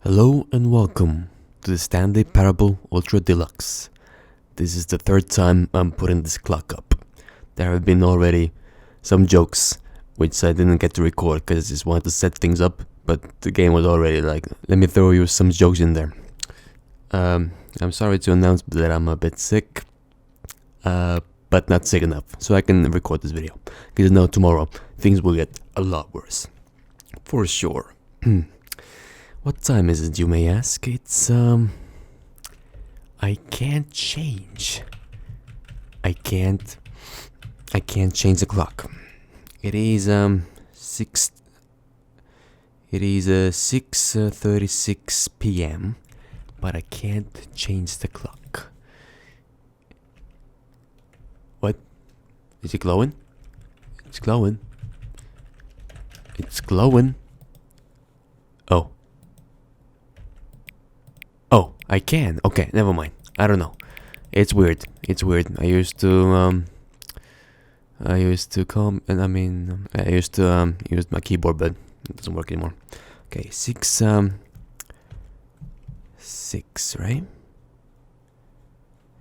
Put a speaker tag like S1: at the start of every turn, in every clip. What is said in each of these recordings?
S1: Hello and welcome to the Stanley Parable Ultra Deluxe. This is the third time I'm putting this clock up. There have been already some jokes which I didn't get to record because I just wanted to set things up, but the game was already like, let me throw you some jokes in there. I'm sorry to announce that I'm a bit sick, but not sick enough, so I can record this video. Because now tomorrow things will get a lot worse. For sure. What time is it, you may ask? It's, I can't change. I can't change the clock. It is, 6:36 p.m., but I can't change the clock. What? Is it glowing? It's glowing. It's glowing. Oh. Oh, I can. Okay, never mind. I don't know. It's weird. It's weird. I used to use my keyboard, but it doesn't work anymore. Okay, 6, right?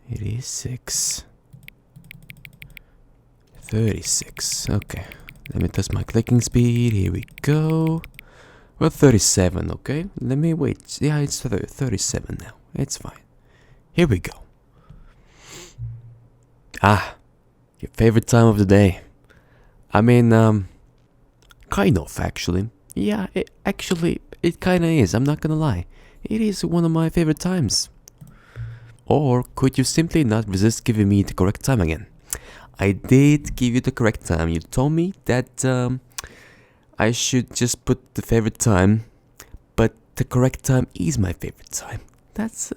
S1: It is 6:36. Okay, let me test my clicking speed. Here we go. We're 37, okay? Let me wait. Yeah, it's 37 now. It's fine. Here we go. Your favorite time of the day. I mean, kind of, actually. Yeah, it kinda is. I'm not gonna lie. It is one of my favorite times. Or could you simply not resist giving me the correct time again? I did give you the correct time. You told me that, I should just put the favorite time, but the correct time is my favorite time. That's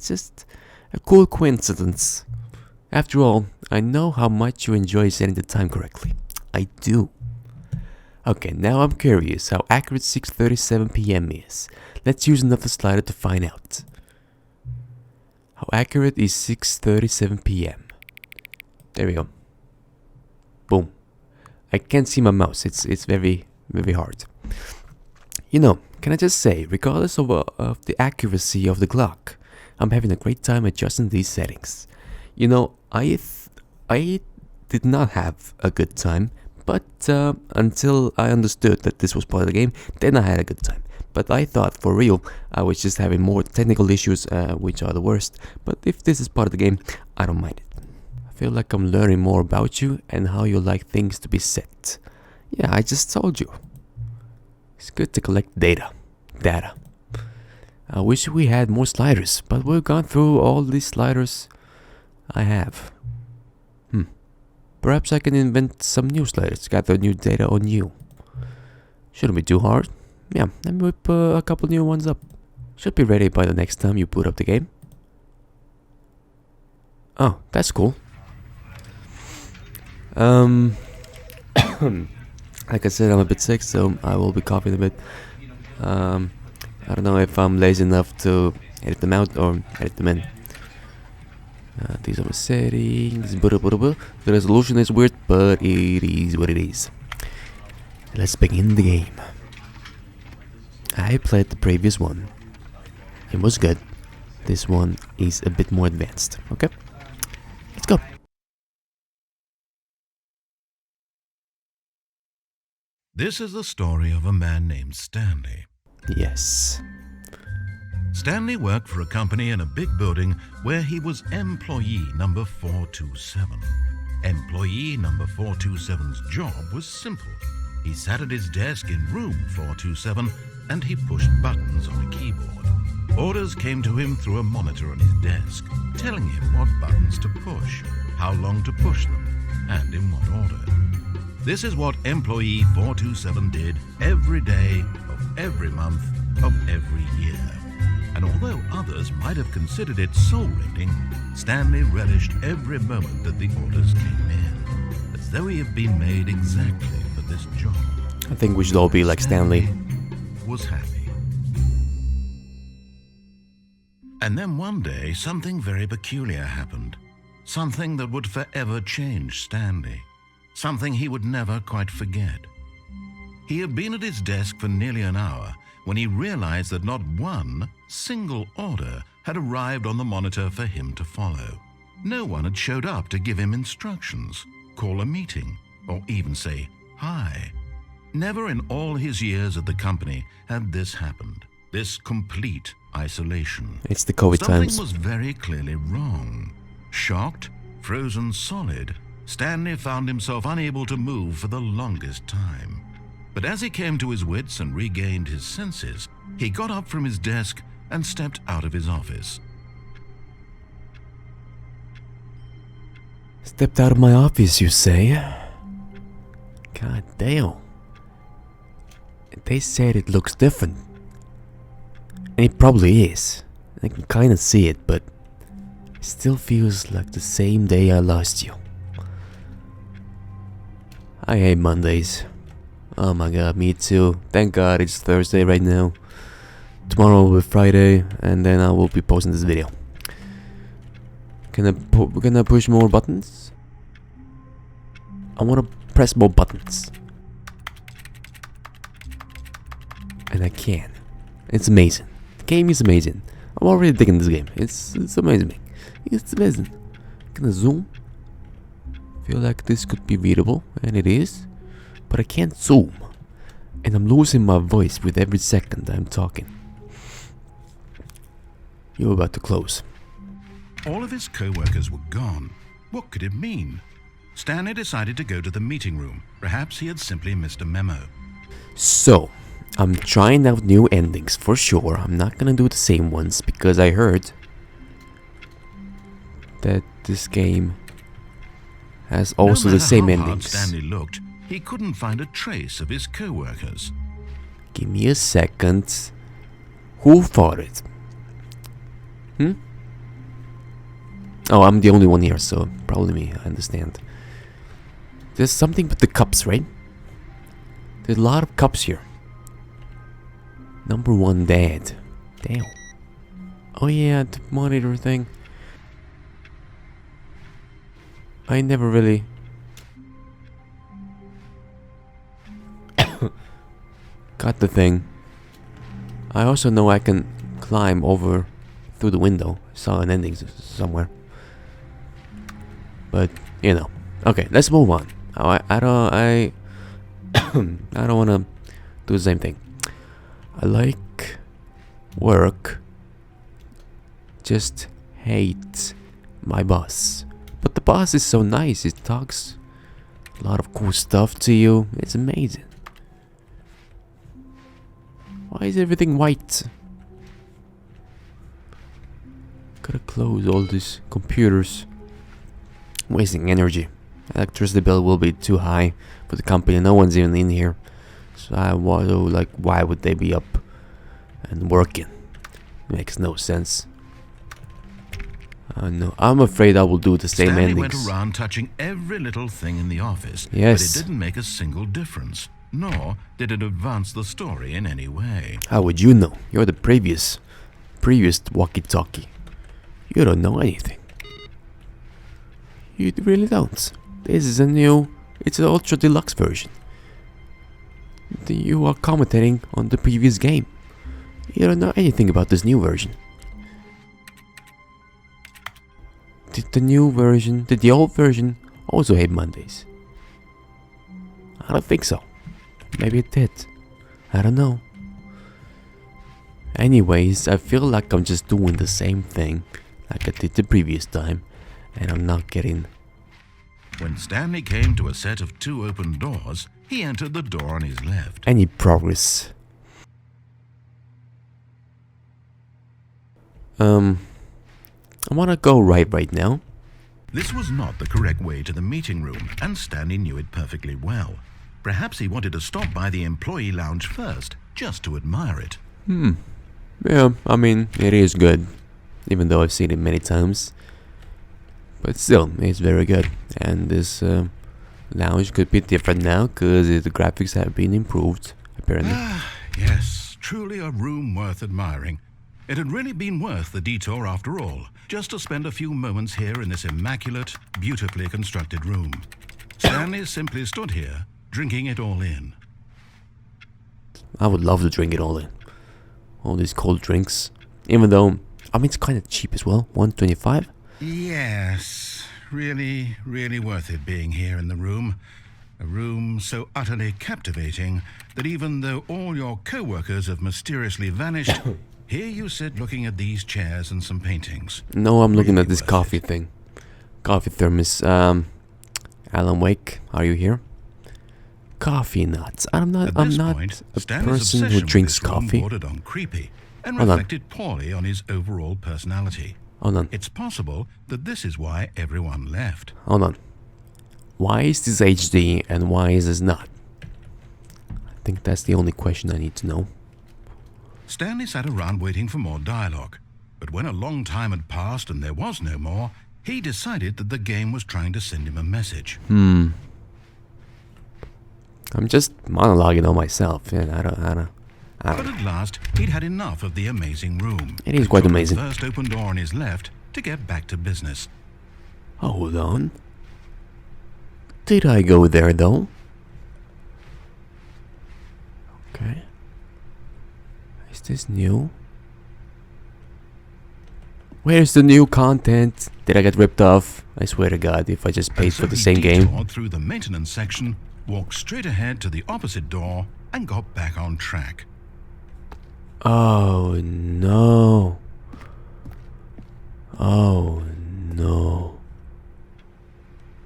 S1: just a cool coincidence. After all, I know how much you enjoy setting the time correctly. I do. Okay, now I'm curious how accurate 6:37 p.m. is. Let's use another slider to find out. How accurate is 6:37 p.m.? There we go. Boom. I can't see my mouse. It's very, very hard. You know, can I just say, regardless of the accuracy of the clock, I'm having a great time adjusting these settings. You know, I did not have a good time, but until I understood that this was part of the game, then I had a good time. But I thought, for real, I was just having more technical issues, which are the worst. But if this is part of the game, I don't mind it. I feel like I'm learning more about you and how you like things to be set. Yeah, I just told you. It's good to collect data. I wish we had more sliders, but we've gone through all these sliders I have. Perhaps I can invent some new sliders to gather new data on you. Shouldn't be too hard. Yeah, let me whip a couple new ones up. Should be ready by the next time you boot up the game. Oh, that's cool. Like I said, I'm a bit sick, so I will be coughing a bit. I don't know if I'm lazy enough to edit them out or edit them in. These are my settings. The resolution is weird, but it is what it is. Let's begin the game. I played the previous one. It was good. This one is a bit more advanced. Okay? Let's go.
S2: This is the story of a man named Stanley.
S1: Yes.
S2: Stanley worked for a company in a big building where he was employee number 427. Employee number 427's job was simple. He sat at his desk in room 427 and he pushed buttons on a keyboard. Orders came to him through a monitor on his desk, telling him what buttons to push, how long to push them, and in what order. This is what employee 427 did every day of every month of every year. And although others might have considered it soul-rending, Stanley relished every moment that the orders came in, as though he had been made exactly for this job.
S1: I think we should all be like Stanley.
S2: Was happy. And then one day, something very peculiar happened. Something that would forever change Stanley. Something he would never quite forget. He had been at his desk for nearly an hour when he realized that not one single order had arrived on the monitor for him to follow. No one had showed up to give him instructions, call a meeting, or even say hi. Never in all his years at the company had this happened, this complete isolation.
S1: It's the COVID times.
S2: Something was very clearly wrong. Shocked, frozen solid, Stanley found himself unable to move for the longest time. But as he came to his wits and regained his senses, he got up from his desk and stepped out of his office.
S1: Stepped out of my office, you say? God damn. They said it looks different. And it probably is. I can kinda see it, but it still feels like the same day I lost you. I hate Mondays. Oh my god, me too. Thank god it's Thursday right now. Tomorrow will be Friday, and then I will be posting this video. Can I push more buttons? I wanna press more buttons. And I can. It's amazing. The game is amazing. I'm already digging this game. It's amazing. It's amazing. Can I zoom? Feel like this could be readable, and it is. But I can't zoom. And I'm losing my voice with every second I'm talking. You're about to close.
S2: All of his co-workers were gone. What could it mean? Stanley decided to go to the meeting room. Perhaps he had simply missed a memo.
S1: So, I'm trying out new endings for sure. I'm not gonna do the same ones because I heard that this game has also the same
S2: how hard
S1: endings.
S2: Stanley looked, he couldn't find a trace of his co-workers.
S1: Give me a second. Who fought it? Oh, I'm the only one here, so probably me. I understand. There's something with the cups, right? There's a lot of cups here. Number 1 dead. Damn. Oh yeah, the monitor thing. I never really got the thing. I also know I can climb over through the window. Saw an ending somewhere. But you know. Okay, let's move on. I don't want to do the same thing. I like work. Just hate my boss. But the boss is so nice. He talks a lot of cool stuff to you. It's amazing. Why is everything white? Gotta close all these computers. Wasting energy. Electricity bill will be too high for the company. No one's even in here. So I wonder, like, why would they be up and working? Makes no sense. No, I'm afraid I will do the same
S2: Stanley
S1: endings.
S2: went around touching every little thing in the office,
S1: Yes.
S2: but it didn't make a single difference, nor did it advance the story in any way.
S1: How would you know? You're the previous walkie-talkie. You don't know anything. You really don't. This is it's an ultra deluxe version. You are commentating on the previous game. You don't know anything about this new version. Did the old version also hate Mondays? I don't think so. Maybe it did. I don't know. Anyways, I feel like I'm just doing the same thing like I did the previous time, and I'm not getting...
S2: When Stanley came to a set of 2 open doors, he entered the door on his left.
S1: any progress. I wanna go right now.
S2: This was not the correct way to the meeting room, and Stanley knew it perfectly well. Perhaps he wanted to stop by the employee lounge first, just to admire it.
S1: Yeah, I mean, it is good. Even though I've seen it many times. But still, it's very good. And this lounge could be different now, because the graphics have been improved, apparently.
S2: Yes, truly a room worth admiring. It had really been worth the detour after all, just to spend a few moments here in this immaculate, beautifully constructed room. Stanley simply stood here, drinking it all in.
S1: I would love to drink it all in. all these cold drinks. Even though, I mean, it's kind of cheap as well. 125.
S2: Yes, really, really worth it being here in the room. A room so utterly captivating that even though all your co-workers have mysteriously vanished, here you sit looking at these chairs and some paintings.
S1: No, I'm looking
S2: Really
S1: at this
S2: worth
S1: coffee
S2: it.
S1: thing. Coffee thermos. Alan Wake, are you here? Coffee nuts. I'm not
S2: At this
S1: a
S2: point,
S1: person
S2: Stanley's
S1: who
S2: obsession
S1: drinks
S2: with this room
S1: coffee.
S2: bordered on creepy and
S1: Hold on.
S2: reflected poorly on his overall personality.
S1: Hold on.
S2: It's possible that this is why everyone left.
S1: Hold on. Why is this HD and why is this not? I think that's the only question I need to know.
S2: Stanley sat around waiting for more dialogue, but when a long time had passed and there was no more, he decided that the game was trying to send him a message.
S1: I'm just monologuing on myself, and I don't
S2: But at last, he'd had enough of the amazing room.
S1: It is
S2: and
S1: quite
S2: took
S1: amazing.
S2: The first open door on his left to get back to business.
S1: Hold on. Did I go there though? Okay. Is this new? Where's the new content? Did I get ripped off? I swear to God, if I just paid
S2: And
S1: for
S2: so
S1: the
S2: he
S1: same game.
S2: detoured through the maintenance section, walked straight ahead to the opposite door, and got back on track.
S1: Oh no. Oh no.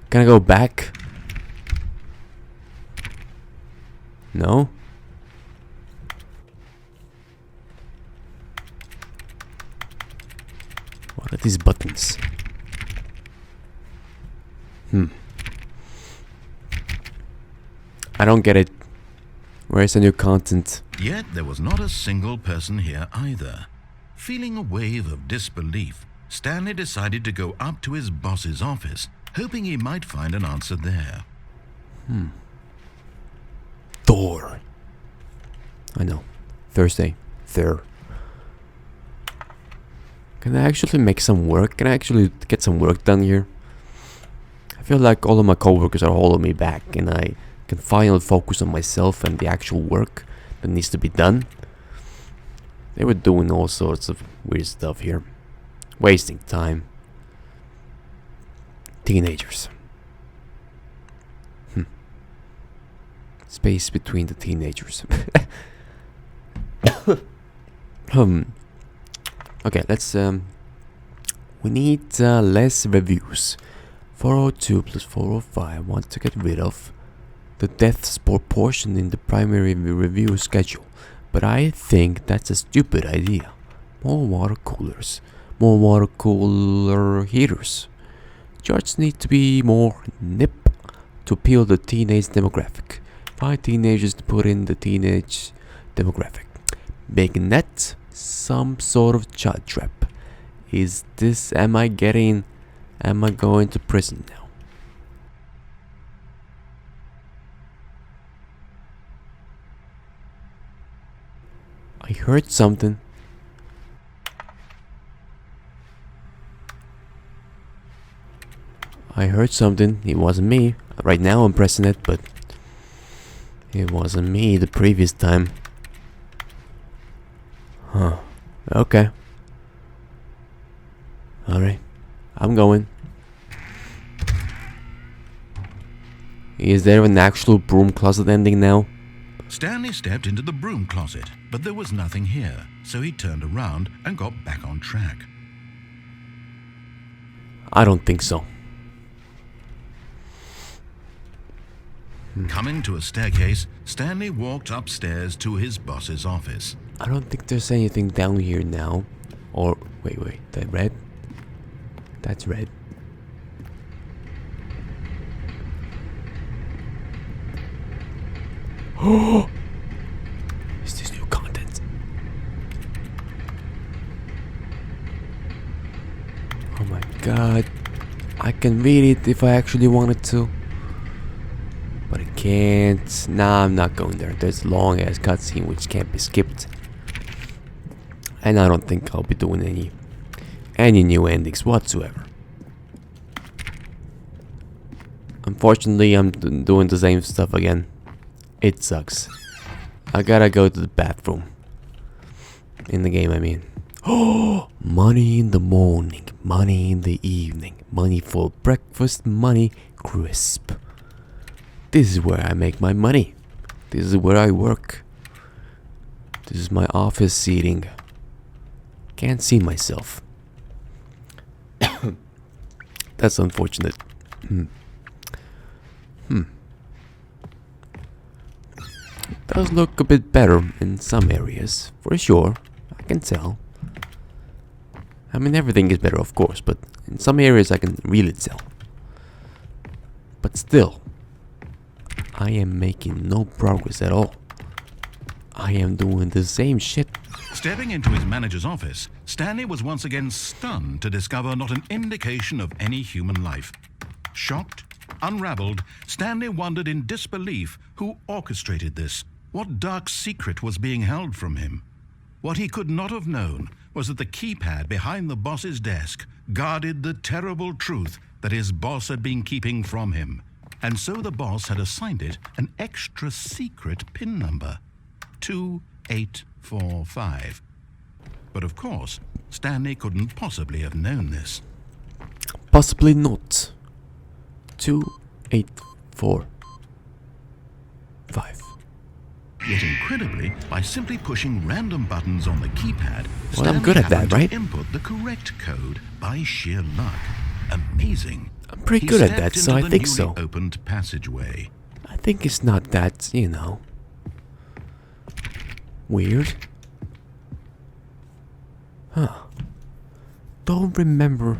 S1: Can I go back? No? What are these buttons? I don't get it. Where's the new content?
S2: Yet there was not a single person here either. Feeling a wave of disbelief, Stanley decided to go up to his boss's office, hoping he might find an answer there.
S1: Thor. I know. Thursday. Thur. Can I actually make some work? Can I actually get some work done here? I feel like all of my coworkers are holding me back, and I can finally focus on myself and the actual work that needs to be done. They were doing all sorts of weird stuff here. Wasting time. Teenagers. Space between the teenagers. Okay, let's we need less reviews. 402 plus 405. I want to get rid of the deaths proportion in the primary review schedule, but I think that's a stupid idea. More water coolers, more water cooler heaters. Charts need to be more nip to appeal the teenage demographic. 5 teenagers to put in the teenage demographic. Big net, some sort of child trap. Is this, am I going to prison now? I heard something. I heard something. It wasn't me. Right now I'm pressing it, but it wasn't me the previous time. Huh. Okay. Alright. I'm going. Is there an actual broom closet ending now?
S2: Stanley stepped into the broom closet, but there was nothing here, so he turned around and got back on track.
S1: I don't think so.
S2: Coming to a staircase, Stanley walked upstairs to his boss's office.
S1: I don't think there's anything down here now. Or, wait, that red? That's red. Oh! Is this new content? Oh my god. I can read it if I actually wanted to. But I can't. Nah, I'm not going there. There's a long ass cutscene which can't be skipped. And I don't think I'll be doing any new endings whatsoever. Unfortunately, I'm doing the same stuff again. It sucks. I gotta go to the bathroom. In the game, I mean. Oh, money in the morning, money in the evening, money for breakfast, money crisp. This is where I make my money. This is where I work. This is my office seating. Can't see myself. That's unfortunate. Does look a bit better in some areas, for sure. I can tell. I mean, everything is better, of course, but in some areas I can really tell. But still, I am making no progress at all. I am doing the same shit.
S2: Stepping into his manager's office, Stanley was once again stunned to discover not an indication of any human life. Shocked, unraveled, Stanley wondered in disbelief who orchestrated this. What dark secret was being held from him? What he could not have known was that the keypad behind the boss's desk guarded the terrible truth that his boss had been keeping from him. And so the boss had assigned it an extra secret PIN number, 2845. But of course, Stanley couldn't possibly have known this.
S1: Possibly not. 2845.
S2: Yet incredibly, by simply pushing random buttons on the keypad,
S1: Well, I'm good at that, right?
S2: Input the correct code by sheer luck. Amazing.
S1: I'm pretty good at that, so I think so.
S2: Newly opened passageway.
S1: I think it's not that, weird. Huh. Don't remember.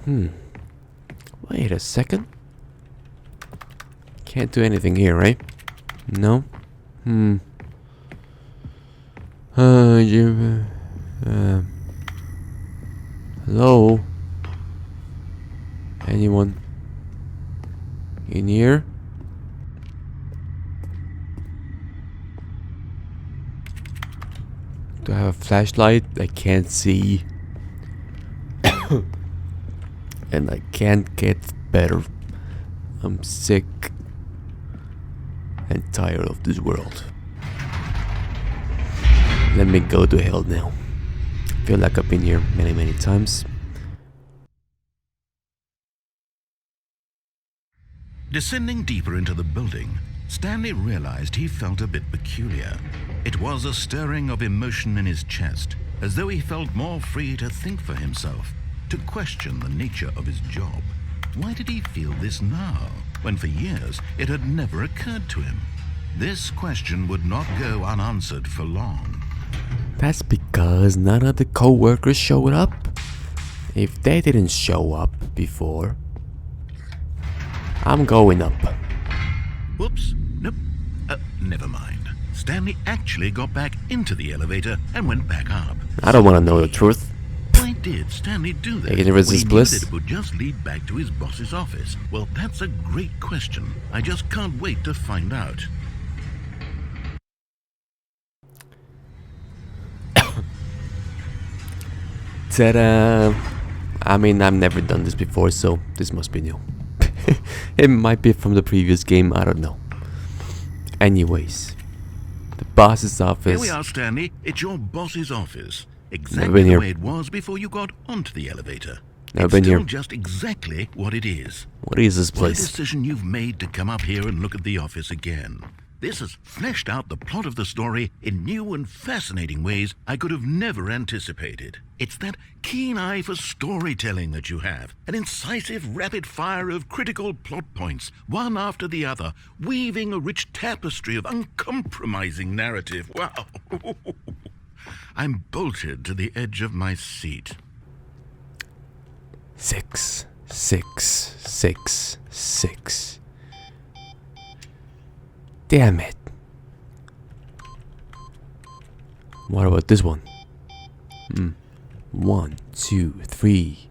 S1: Wait a second. Can't do anything here, right? No? Hello? Anyone in here? Do I have a flashlight? I can't see. And I can't get better. I'm sick and tired of this world. Let me go to hell now. Feel like I've been here many times.
S2: Descending deeper into the building, Stanley realized he felt a bit peculiar. It was a stirring of emotion in his chest, as though he felt more free to think for himself, to question the nature of his job. Why did he feel this now, when for years it had never occurred to him? This question would not go unanswered for long.
S1: That's because none of the co-workers showed up. If they didn't show up before, I'm going up.
S2: Whoops, nope, never mind. Stanley actually got back into the elevator and went back up.
S1: I don't want to know the truth.
S2: Why did Stanley do that?
S1: I can resist
S2: when he
S1: bliss.
S2: knew that it would just lead back to his boss's office? Well, that's a great question. I just can't wait to find out.
S1: Ta-da! I mean, I've never done this before, so this must be new. It might be from the previous game, I don't know. Anyways, the boss's office.
S2: Here we are, Stanley. It's your boss's office.
S1: Never
S2: Exactly
S1: been
S2: the
S1: here.
S2: way it was before you got onto the elevator.
S1: Never
S2: It's
S1: been
S2: still
S1: here.
S2: just exactly what it is.
S1: What is this
S2: What a
S1: place?
S2: decision you've made to come up here and look at the office again. This has fleshed out the plot of the story in new and fascinating ways I could have never anticipated. It's that keen eye for storytelling that you have, an incisive rapid fire of critical plot points, one after the other, weaving a rich tapestry of uncompromising narrative. Wow. I'm bolted to the edge of my seat.
S1: 6, 6, 6, 6. Damn it. What about this one? 1, 2, 3,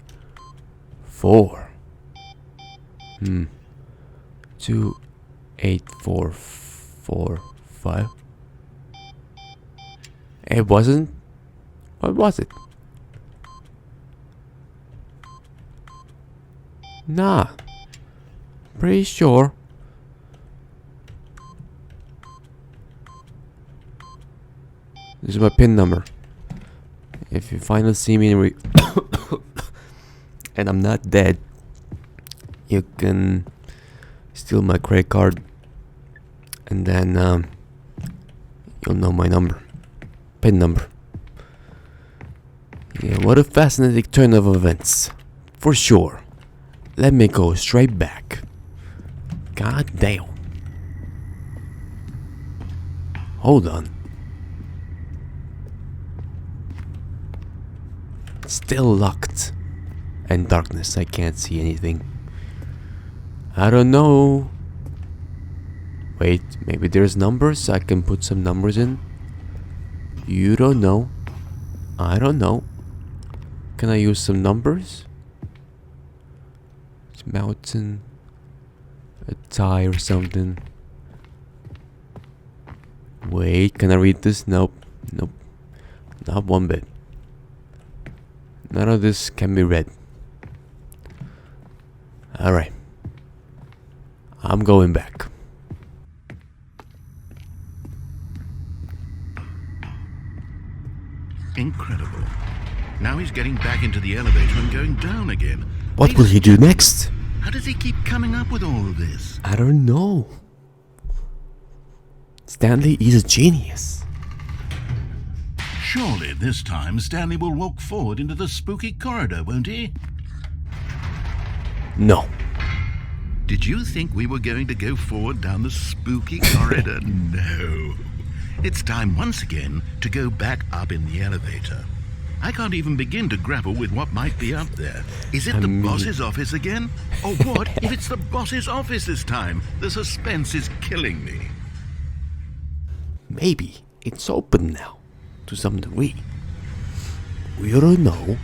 S1: 4. 2, 8, 4, 4, 5. It wasn't? What was it? Nah. Pretty sure. This is my PIN number. If you finally see me and I'm not dead, you can steal my credit card, and then you'll know my number, PIN number. Yeah, what a fascinating turn of events, for sure. Let me go straight back. God damn. Hold on. Still locked. And darkness, I can't see anything. I don't know. Wait, maybe there's numbers? I can put some numbers in? You don't know. I don't know. Can I use some numbers? It's mountain. A tie or something. Wait, can I read this? Nope. Nope. Not one bit. None of this can be read. Alright. I'm going back.
S2: Incredible. Now he's getting back into the elevator and going down again.
S1: What will he do next?
S2: How does he keep coming up with all of this?
S1: I don't know. Stanley is a genius.
S2: Surely this time Stanley will walk forward into the spooky corridor, won't he?
S1: No.
S2: Did you think we were going to go forward down the spooky corridor? No. It's time once again to go back up in the elevator. I can't even begin to grapple with what might be up there. Is it the boss's office again? Or what if it's the boss's office this time? The suspense is killing me.
S1: Maybe it's open now, to some degree. We don't know.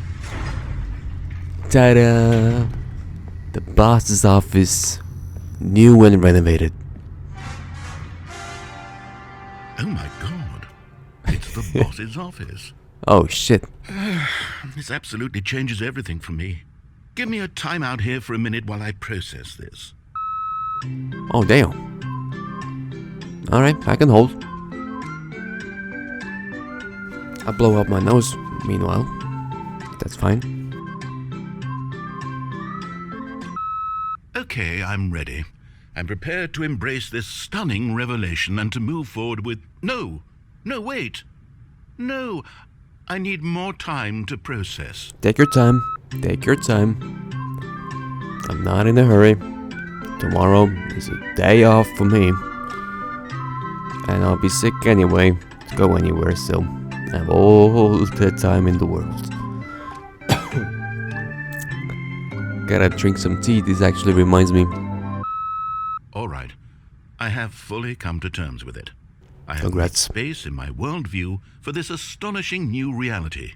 S1: Ta-da! The boss's office, new and renovated.
S2: Oh my god. It's the boss's office.
S1: Oh shit.
S2: This absolutely changes everything for me. Give me a time out here for a minute while I process this.
S1: Oh damn. Alright, I can hold. I'll blow up my nose meanwhile. That's fine.
S2: Okay, I'm ready. I'm prepared to embrace this stunning revelation and to move forward with... No, wait. No, I need more time to process.
S1: Take your time. Take your time. I'm not in a hurry. Tomorrow is a day off for me. And I'll be sick anyway to go anywhere, so I have all the time in the world. Gotta drink some tea. This actually reminds me.
S2: All right. I have fully come to terms with it. I have
S1: Congrats.
S2: made space in my worldview for this astonishing new reality.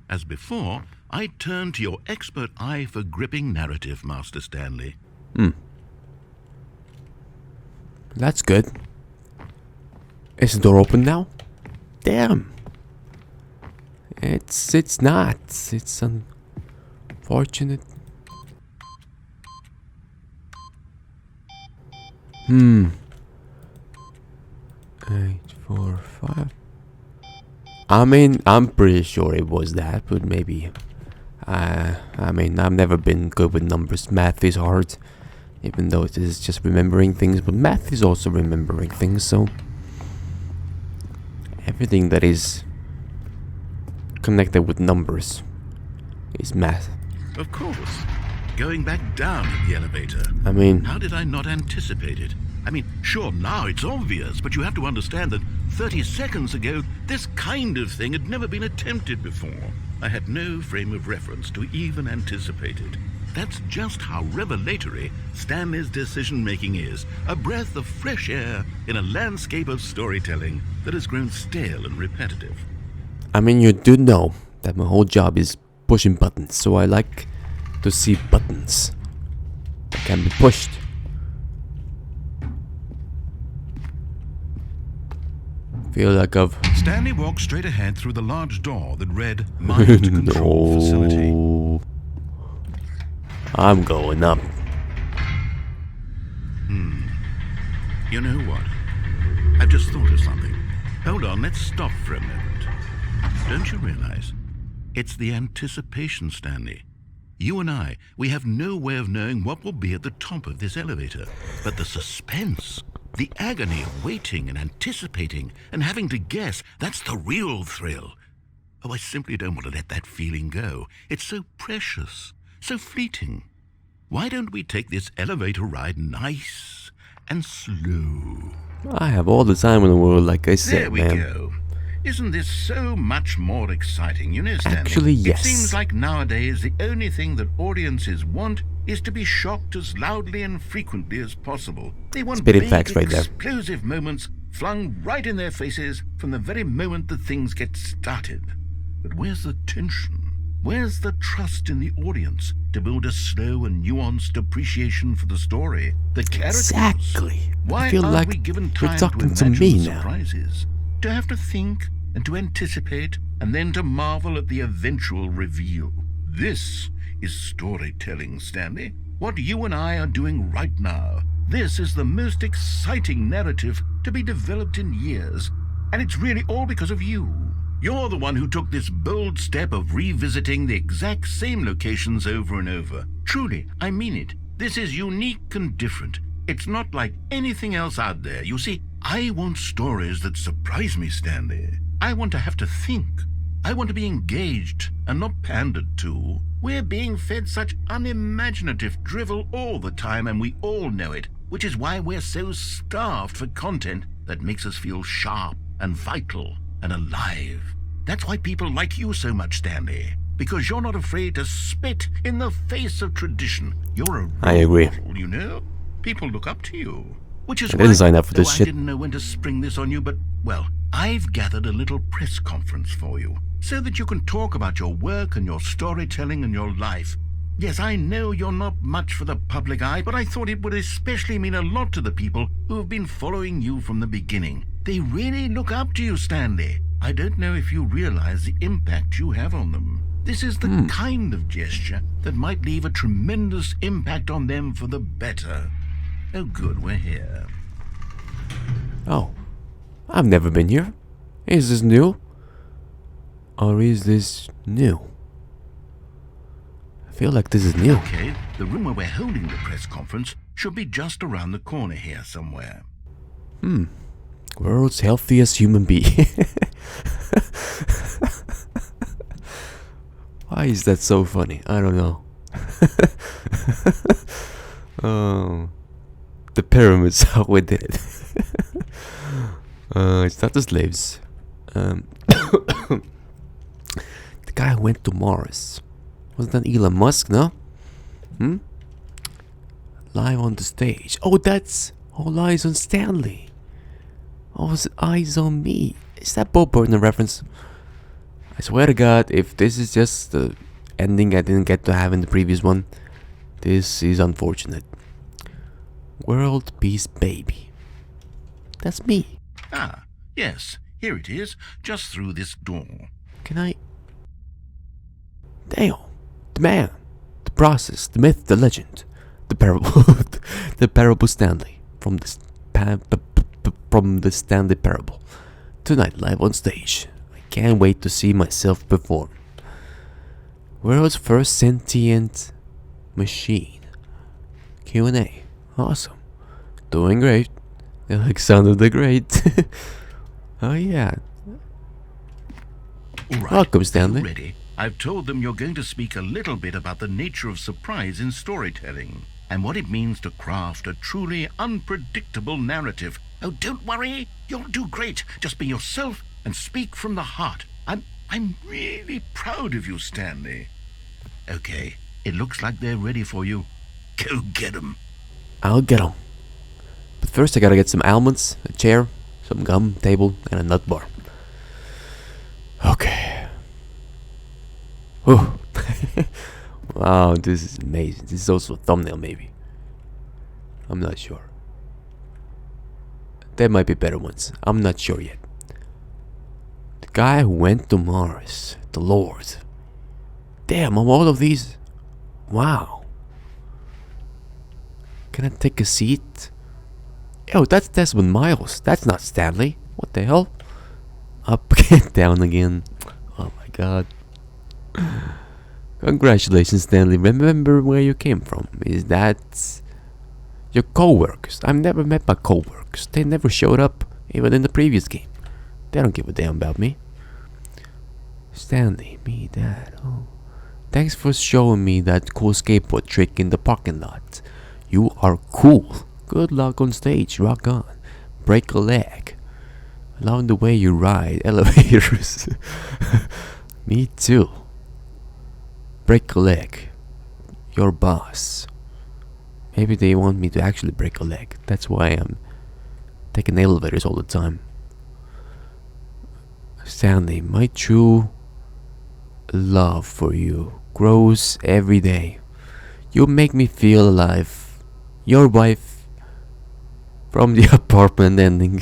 S2: As before, I turn to your expert eye for gripping narrative, Master Stanley.
S1: That's good. Is the door open now? Damn. It's not. It's unfortunate. 8, 4, 5. I mean, I'm pretty sure it was that, but maybe. I mean, I've never been good with numbers. Math is hard, even though it is just remembering things. But math is also remembering things. So everything that is connected with numbers is math.
S2: Of course. Going back down in the elevator.
S1: I mean,
S2: How did I not anticipate it? I mean, sure, now it's obvious, but you have to understand that 30 seconds ago, this kind of thing had never been attempted before. I had no frame of reference to even anticipate it. That's just how revelatory Stanley's decision-making is. A breath of fresh air in a landscape of storytelling that has grown stale and repetitive.
S1: I mean, you do know that my whole job is pushing buttons, so I like to see buttons that can be pushed. Feel like I've...
S2: Stanley walked straight ahead through the large door that read Mind Control Facility.
S1: No. I'm going up.
S2: You know what? I've just thought of something. Hold on, let's stop for a moment. Don't you realize? It's the anticipation, Stanley. You and I, we have no way of knowing what will be at the top of this elevator. But the suspense, the agony of waiting and anticipating and having to guess, that's the real thrill. Oh, I simply don't want to let that feeling go. It's so precious, so fleeting. Why don't we take this elevator ride nice and slow?
S1: I have all the time in the world, like I said,
S2: There we
S1: man.
S2: go. Isn't this so much more exciting? You know, Stanley,
S1: Actually, yes.
S2: It seems like nowadays the only thing that audiences want is to be shocked as loudly and frequently as possible. They want
S1: Spitting
S2: big,
S1: facts right there.
S2: explosive moments flung right in their faces from the very moment that things get started. But where's the tension? Where's the trust in the audience to build a slow and nuanced appreciation for the story, the characters?
S1: Exactly.
S2: Why
S1: I feel
S2: aren't
S1: like
S2: we given
S1: you're
S2: time
S1: talking
S2: to
S1: to
S2: imagine
S1: me
S2: the
S1: now.
S2: surprises? To have to think and to anticipate and then to marvel at the eventual reveal. This is storytelling, Stanley. What you and I are doing right now. This is the most exciting narrative to be developed in years. And it's really all because of you. You're the one who took this bold step of revisiting the exact same locations over and over. Truly, I mean it. This is unique and different. It's not like anything else out there. You see, I want stories that surprise me, Stanley. I want to have to think. I want to be engaged and not pandered to. We're being fed such unimaginative drivel all the time, and we all know it, which is why we're so starved for content that makes us feel sharp and vital and alive. That's why people like you so much, Stanley, because you're not afraid to spit in the face of tradition. You're a
S1: I agree.
S2: role model, you know? People look up to you. Which is
S1: I didn't
S2: why,
S1: sign up for
S2: though
S1: this
S2: I
S1: shit.
S2: didn't know when to spring this on you, but, well, I've gathered a little press conference for you so that you can talk about your work and your storytelling and your life. Yes, I know you're not much for the public eye, but I thought it would especially mean a lot to the people who have been following you from the beginning. They really look up to you, Stanley. I don't know if you realize the impact you have on them. This is the kind of gesture that might leave a tremendous impact on them for the better. Oh, good, we're here.
S1: Oh, I've never been here. Is this new? Or is this new? I feel like this is new.
S2: Okay, the room where we're holding the press conference should be just around the corner here somewhere.
S1: World's healthiest human being. Why is that so funny? I don't know. Oh, the pyramids, how we did it. It's not the slaves. The guy who went to Mars. Wasn't that Elon Musk, no? Live on the stage. Oh, that's All Eyes on Stanley. All Eyes on Me. Is that Bob Burner reference? I swear to God, if this is just the ending I didn't get to have in the previous one, this is unfortunate. World Peace Baby. That's me.
S2: Ah, yes, here it is, just through this door.
S1: Can I? Damn. The man. The process. The myth. The legend. The parable. The parable Stanley. From the Stanley Parable. Tonight, live on stage. I can't wait to see myself perform. World's first sentient machine. Q&A. Awesome. Doing great. Alexander the Great. Oh yeah.
S2: All right,
S1: Welcome, Stanley.
S2: you ready? I've told them you're going to speak a little bit about the nature of surprise in storytelling and what it means to craft a truly unpredictable narrative. Oh, don't worry. You'll do great. Just be yourself and speak from the heart. I'm really proud of you, Stanley. Okay, it looks like they're ready for you. Go get 'em.
S1: I'll get 'em. But first I gotta get some almonds, a chair, some gum, table, and a nut bar. Okay. Whew. Wow, this is amazing. This is also a thumbnail, maybe. I'm not sure. There might be better ones. I'm not sure yet. The guy who went to Mars. The Lord. Damn, I'm all of these. Wow. Can I take a seat? Oh, that's Desmond Miles. That's not Stanley. What the hell? Up again, down again. god. Congratulations, Stanley. Remember where you came from. Is that your co-workers? I've never met my co-workers. They never showed up, even in the previous game. They don't give a damn about me. Stanley, me, Dad. Oh, thanks for showing me that cool skateboard trick in the parking lot. You are cool. Good luck on stage. Rock on. Break a leg. Love the way you ride elevators. Me too. Break a leg. Your boss. Maybe they want me to actually break a leg. That's why I'm taking elevators all the time. Stanley, my true love for you grows every day. You make me feel alive. Your wife from the apartment ending.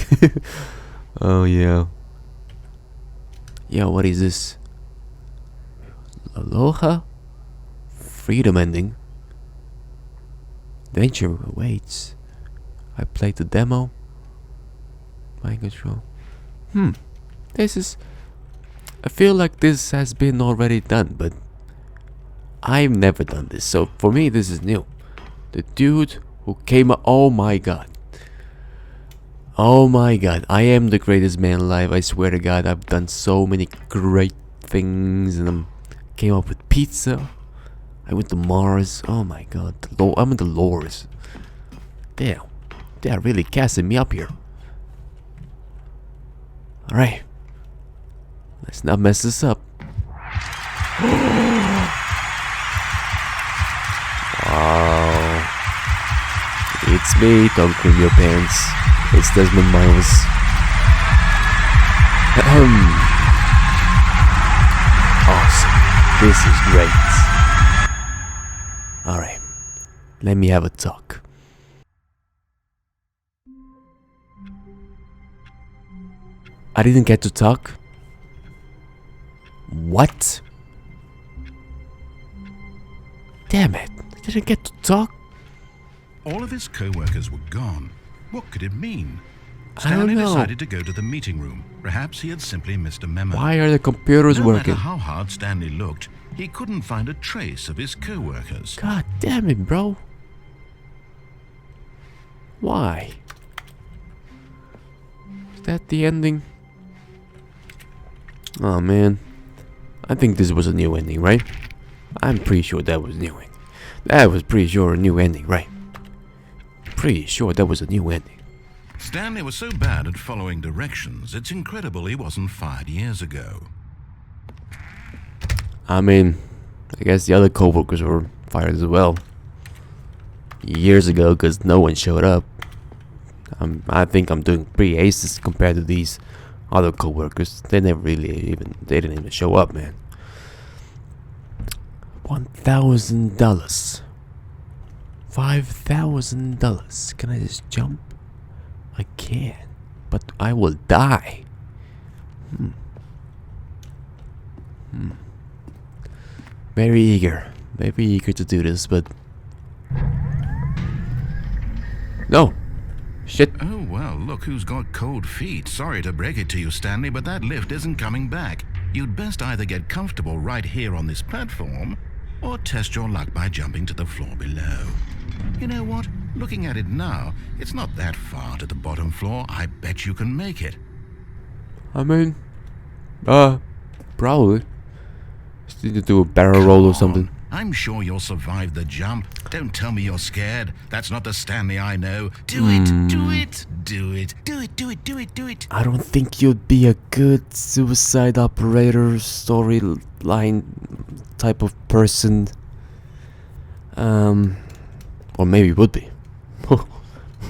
S1: Oh yeah. Yeah, what is this? Aloha? Freedom ending. Adventure awaits. I played the demo. Mind control. This is... I feel like this has been already done, but I've never done this, so for me this is new. The dude who came up... Oh my god. Oh my god. I am the greatest man alive. I swear to god, I've done so many great things, and came up with pizza. I went to Mars. Oh my god. I'm in the lores. Damn. They are really casting me up here. Alright. Let's not mess this up. Wow. It's me, don't clean your pants. It's Desmond Miles. Awesome. This is great. Alright. Let me have a talk. I didn't get to talk? What? Damn it. I didn't get to talk?
S2: All of his co-workers were gone. What could it mean?
S1: I don't
S2: Stanley
S1: know.
S2: decided to go to the meeting room. Perhaps he had simply missed a memo.
S1: Why are the computers
S2: No
S1: working?
S2: matter how hard Stanley looked, he couldn't find a trace of his co-workers.
S1: God damn it, bro. Why? Is that the ending? Oh man. I think this was a new ending, right? I'm pretty sure that was a new ending. That was pretty sure a new ending, right? Pretty sure that was a new ending.
S2: Stanley was so bad at following directions, it's incredible he wasn't fired years ago.
S1: I mean, I guess the other co-workers were fired as well. Years ago, because no one showed up. I think I'm doing pretty aces compared to these other co-workers. They didn't even show up, man. $1,000. $5,000. Can I just jump? I can, but I will die. Very eager to do this, but no. Shit.
S2: Oh, well, look who's got cold feet. Sorry to break it to you, Stanley, but that lift isn't coming back. You'd best either get comfortable right here on this platform, or test your luck by jumping to the floor below. You know what? Looking at it now, it's not that far to the bottom floor. I bet you can make it.
S1: I mean, probably. Just need to do a barrel roll or something.
S2: I'm sure you'll survive the jump. Don't tell me you're scared. That's not the Stanley I know. Do it, do it, do it, do it, do it, do it, do it.
S1: I don't think you'd be a good suicide operator storyline type of person. Or maybe you would be.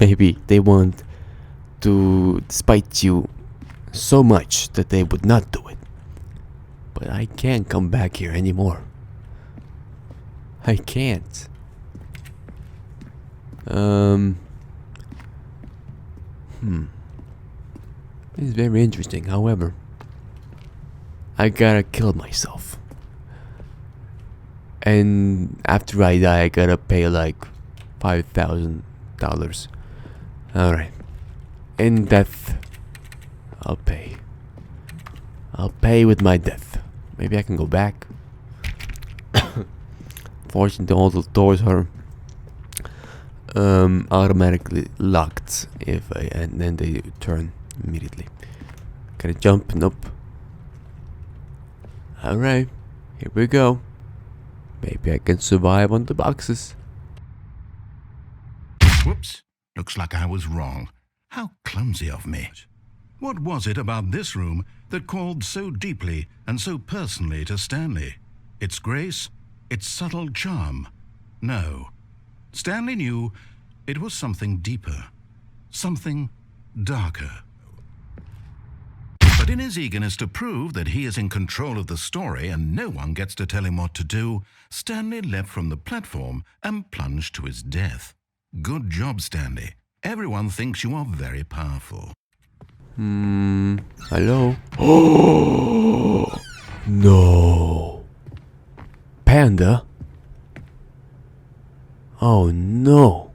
S1: Maybe they want to spite you so much that they would not do it. But I can't come back here anymore. I can't. It's very interesting. However, I gotta kill myself. And after I die, I gotta pay like $5,000. Alright. In death, I'll pay. I'll pay with my death. Maybe I can go back. Fortunately, all the doors are automatically locked and then they turn immediately. Gotta jump. Nope. Alright, here we go. Maybe I can survive on the boxes.
S2: Whoops. Looks like I was wrong. How clumsy of me. What was it about this room that called so deeply and so personally to Stanley? Its grace? Its subtle charm? No. Stanley knew it was something deeper. Something darker. But in his eagerness to prove that he is in control of the story and no one gets to tell him what to do, Stanley leapt from the platform and plunged to his death. Good job, Stanley. Everyone thinks you are very powerful.
S1: Hello? Oh, no. Panda? Oh, no.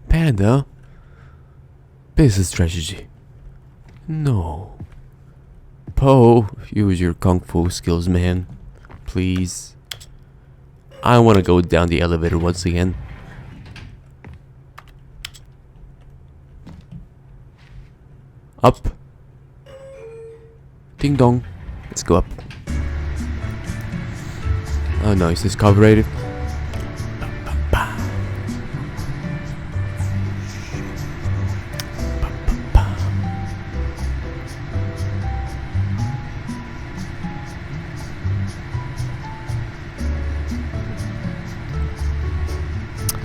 S1: Panda? Business strategy. No. Po, use your kung fu skills, man. Please. I want to go down the elevator once again. Up. Ding dong. Let's go up. Oh no, is this carbureted?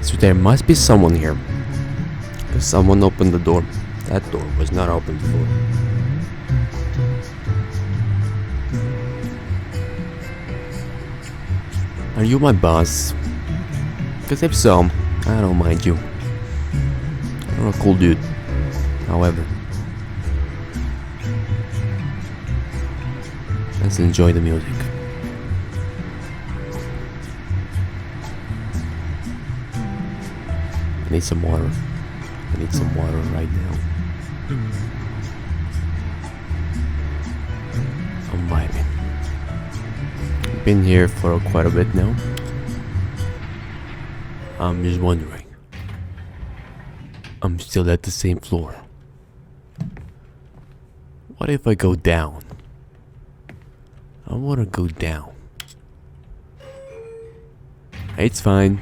S1: So there must be someone here. Because someone opened the door. That door was not open before. Are you my boss? Because if so, I don't mind you. You're a cool dude. However, let's enjoy the music. I need some water. I need some water right now. I'm vibing. Been here for quite a bit now. I'm just wondering. I'm still at the same floor. What if I go down? I wanna go down. It's fine.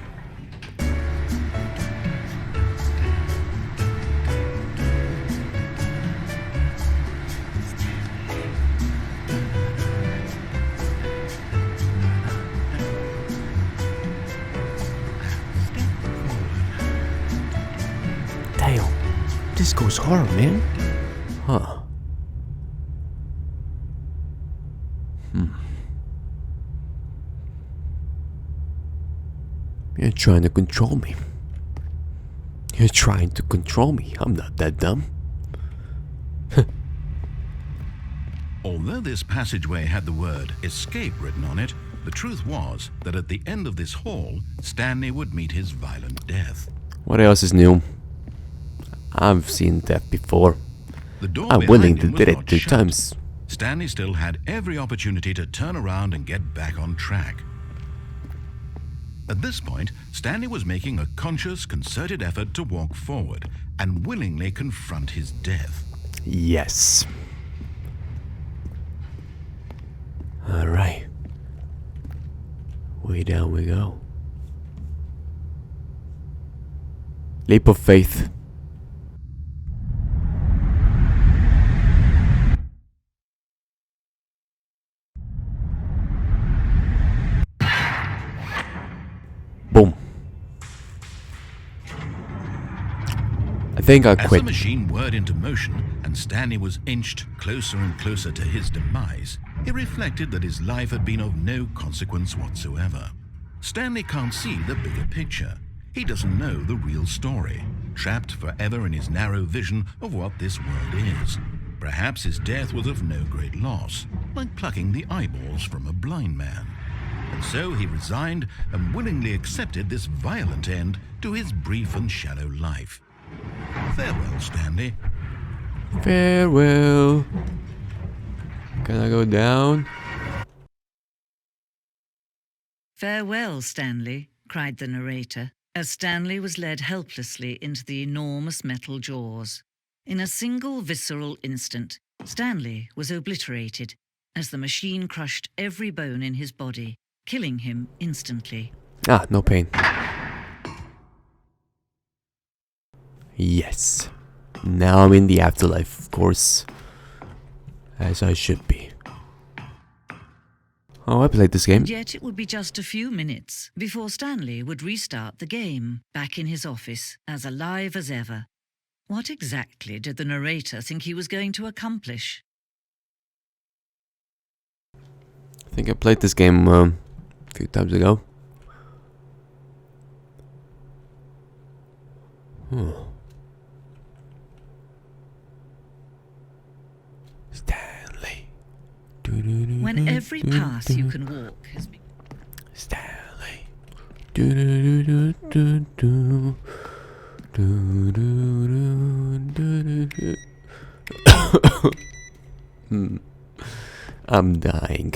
S1: This goes hard, man. Huh. You're trying to control me. You're trying to control me. I'm not that dumb.
S2: Although this passageway had the word escape written on it, the truth was that at the end of this hall, Stanley would meet his violent death.
S1: What else is new? I've seen that before.
S2: The door
S1: I'm
S2: behind
S1: willing to
S2: him was
S1: do it
S2: not
S1: 2
S2: shut.
S1: times.
S2: Stanley still had every opportunity to turn around and get back on track. At this point, Stanley was making a conscious, concerted effort to walk forward and willingly confront his death.
S1: Yes. Alright. Way down we go. Leap of faith. Boom. I think I
S2: As
S1: quit.
S2: the machine whirred into motion and Stanley was inched closer and closer to his demise, he reflected that his life had been of no consequence whatsoever. Stanley can't see the bigger picture. He doesn't know the real story, trapped forever in his narrow vision of what this world is. Perhaps his death was of no great loss, like plucking the eyeballs from a blind man. And so he resigned and willingly accepted this violent end to his brief and shallow life. Farewell, Stanley.
S1: Farewell. Can I go down?
S3: "Farewell, Stanley," cried the narrator, as Stanley was led helplessly into the enormous metal jaws. In a single visceral instant, Stanley was obliterated as the machine crushed every bone in his body, killing him instantly.
S1: Ah, no pain. Yes. Now I'm in the afterlife, of course. As I should be. Oh, I played this game.
S3: Yet it would be just a few minutes before Stanley would restart the game, back in his office, as alive as ever. What exactly did the narrator think he was going to accomplish?
S1: I think I played this game a few times ago. Stanley.
S3: When every path you can walk has been...
S1: Stanley. I'm dying.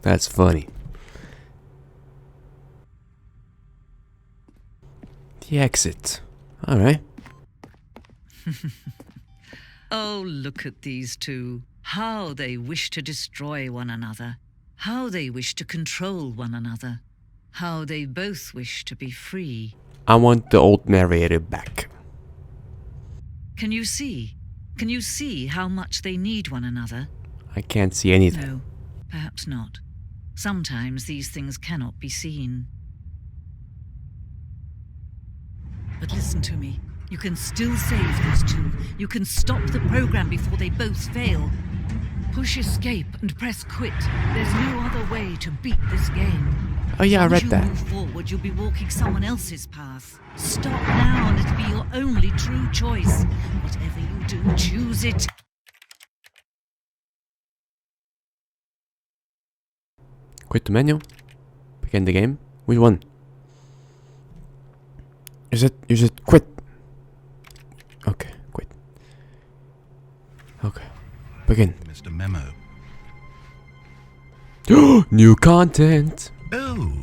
S1: That's funny. The exit. Alright.
S3: Oh, look at these two. How they wish to destroy one another. How they wish to control one another. How they both wish to be free.
S1: I want the old narrator back.
S3: Can you see? Can you see how much they need one another?
S1: I can't see anything.
S3: No, perhaps not. Sometimes these things cannot be seen. But listen to me. You can still save these two. You can stop the program before they both fail. Push escape and press quit. There's no other way to beat this game.
S1: Oh yeah, I read that.
S3: As you move forward, you'll be walking someone else's path. Stop now and it'll be your only true choice. Whatever you do, choose it.
S1: Quit the menu. Begin the game. Which one? Is it quit? Okay, quit. Okay. Begin.
S2: Mr. Memo.
S1: New content.
S2: Oh,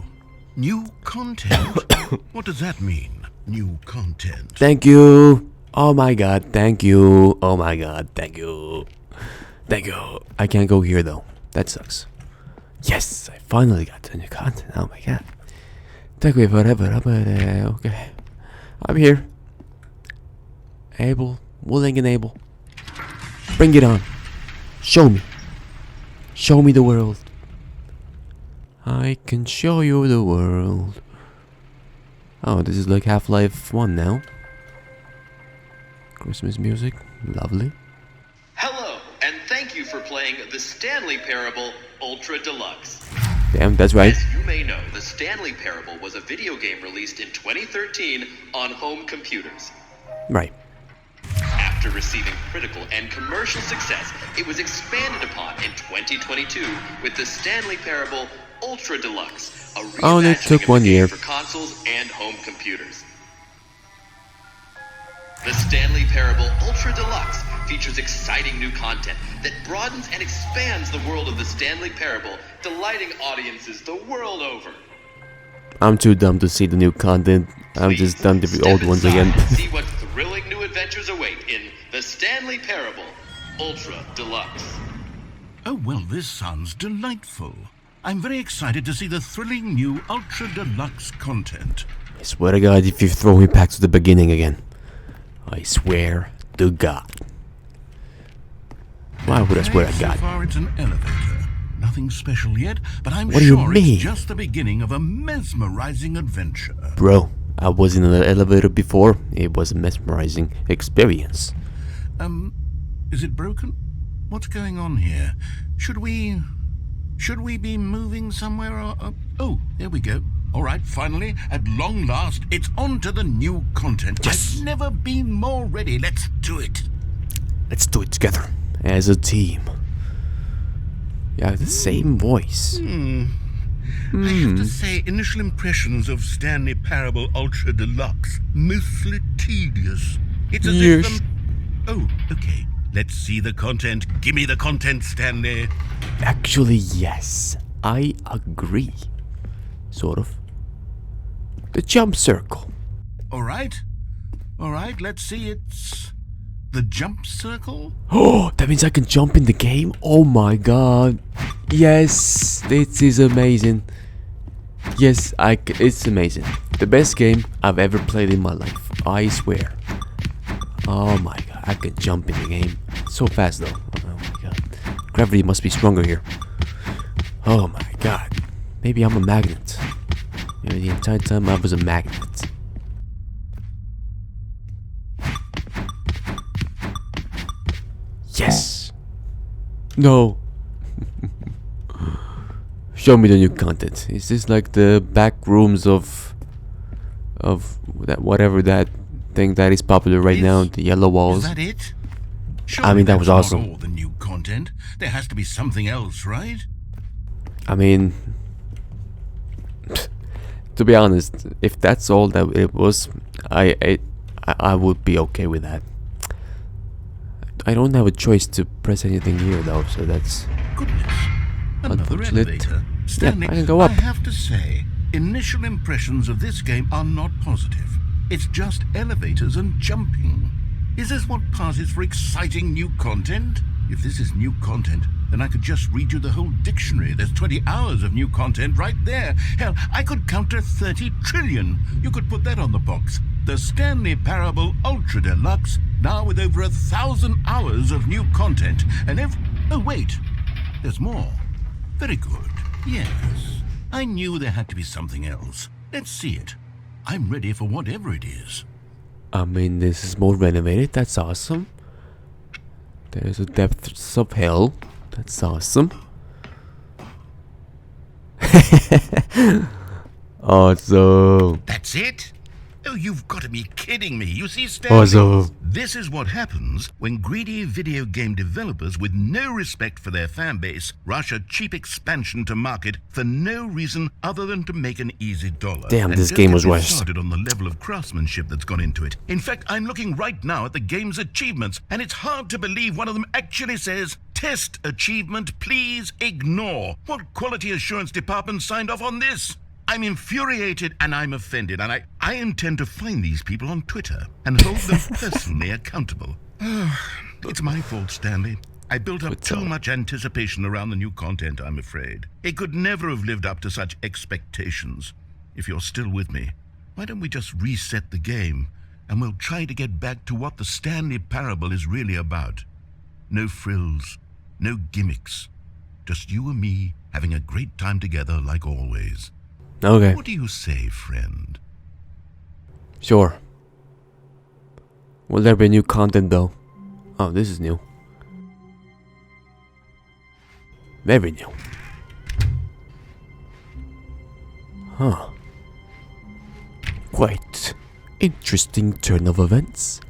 S2: new content? What does that mean, new content?
S1: Thank you. Oh my god, thank you. Oh my god, thank you. Thank you. I can't go here though. That sucks. Yes, I finally got the new content. Oh my god. Took me forever, but okay. I'm here. Able, willing and able. Bring it on. Show me. Show me the world. I can show you the world. Oh, this is like Half-Life 1 now. Christmas music. Lovely.
S4: Hello, and thank you for playing the Stanley Parable Ultra Deluxe.
S1: Damn, that's right.
S4: As you may know, the Stanley Parable was a video game released in 2013 on home computers.
S1: Right.
S4: After receiving critical and commercial success, it was expanded upon in 2022 with the Stanley Parable Ultra Deluxe, a
S1: Oh, and it
S4: reimagining
S1: took
S4: of the
S1: 1
S4: game
S1: year.
S4: for consoles and home computers. The Stanley Parable Ultra Deluxe features exciting new content that broadens and expands the world of the Stanley Parable, delighting audiences the world over.
S1: I'm too dumb to see the new content. I'm
S4: Please
S1: just done the
S4: step
S1: old ones
S4: inside
S1: again.
S4: and see what thrilling new adventures await in the Stanley Parable Ultra Deluxe.
S2: Oh, well, this sounds delightful. I'm very excited to see the thrilling new Ultra Deluxe content.
S1: I swear to God, if you throw me back to the beginning again. I swear to God. Why would I swear to
S2: So
S1: God?
S2: far, it's an elevator. Nothing special yet, but I'm
S1: What do you
S2: sure
S1: mean?
S2: it's just the beginning of a mesmerizing adventure.
S1: Bro, I was in an elevator before. It was a mesmerizing experience.
S2: Is it broken? What's going on here? Should we be moving somewhere or... oh, there we go. All right, finally, at long last, it's on to the new content.
S1: Yes.
S2: I've never been more ready. Let's do it.
S1: Let's do it together as a team. You have the same voice.
S2: I have to say, initial impressions of Stanley Parable Ultra Deluxe mostly tedious. It's as
S1: Yes.
S2: if Oh, okay. Let's see the content. Give me the content, Stanley.
S1: Actually, yes. I agree. Sort of. The jump circle.
S2: All right. Let's see. It's the jump circle.
S1: Oh, that means I can jump in the game? Oh my god. Yes, this is amazing. Yes, it's amazing. The best game I've ever played in my life. I swear. Oh my god, I can jump in the game. So fast though. Oh my god. Gravity must be stronger here. Oh my god. Maybe I'm a magnet. Maybe the entire time I was a magnet. Yes. No. Show me the new content. Is this like the back rooms of that whatever that thing that is popular right now? The yellow walls.
S2: Is that it?
S1: I mean, that was
S2: that's not
S1: awesome.
S2: all the new content. There has to be something else, right?
S1: I mean, to be honest, if that's all that it was, I would be okay with that. I don't have a choice to press anything here though, so that's
S2: Goodness. Another
S1: unfortunate.
S2: elevator. Stanley,
S1: I can go up.
S2: I have to say, initial impressions of this game are not positive. It's just elevators and jumping. Is this what passes for exciting new content? If this is new content, then I could just read you the whole dictionary. There's 20 hours of new content right there. Hell, I could count to 30 trillion. You could put that on the box. The Stanley Parable Ultra Deluxe, now with over 1,000 hours of new content. And oh wait, there's more. Very good. Yes. I knew there had to be something else. Let's see it. I'm ready for whatever it is.
S1: I mean, this is more renovated. That's awesome. There's a depths of hell. That's awesome. Awesome.
S2: That's it? Oh, you've got to be kidding me. You see, Stanley,
S1: Awesome.
S2: this is what happens when greedy video game developers with no respect for their fan base rush a cheap expansion to market for no reason other than to make an easy dollar.
S1: Damn,
S2: And
S1: this
S2: don't
S1: game
S2: get
S1: was
S2: me
S1: worse.
S2: started on the level of craftsmanship that's gone into it. In fact, I'm looking right now at the game's achievements, and it's hard to believe one of them actually says, "Test achievement, please ignore." What quality assurance department signed off on this? I'm infuriated and I'm offended, and I intend to find these people on Twitter and hold them personally accountable. It's my fault, Stanley. I built up
S1: What's
S2: too
S1: up?
S2: much anticipation around the new content, I'm afraid. It could never have lived up to such expectations. If you're still with me, why don't we just reset the game and we'll try to get back to what the Stanley Parable is really about. No frills, no gimmicks. Just you and me having a great time together like always.
S1: Okay,
S2: What do you say, friend?
S1: sure. Will there be new content though? Oh, this is new. Very new. Huh. Quite interesting turn of events.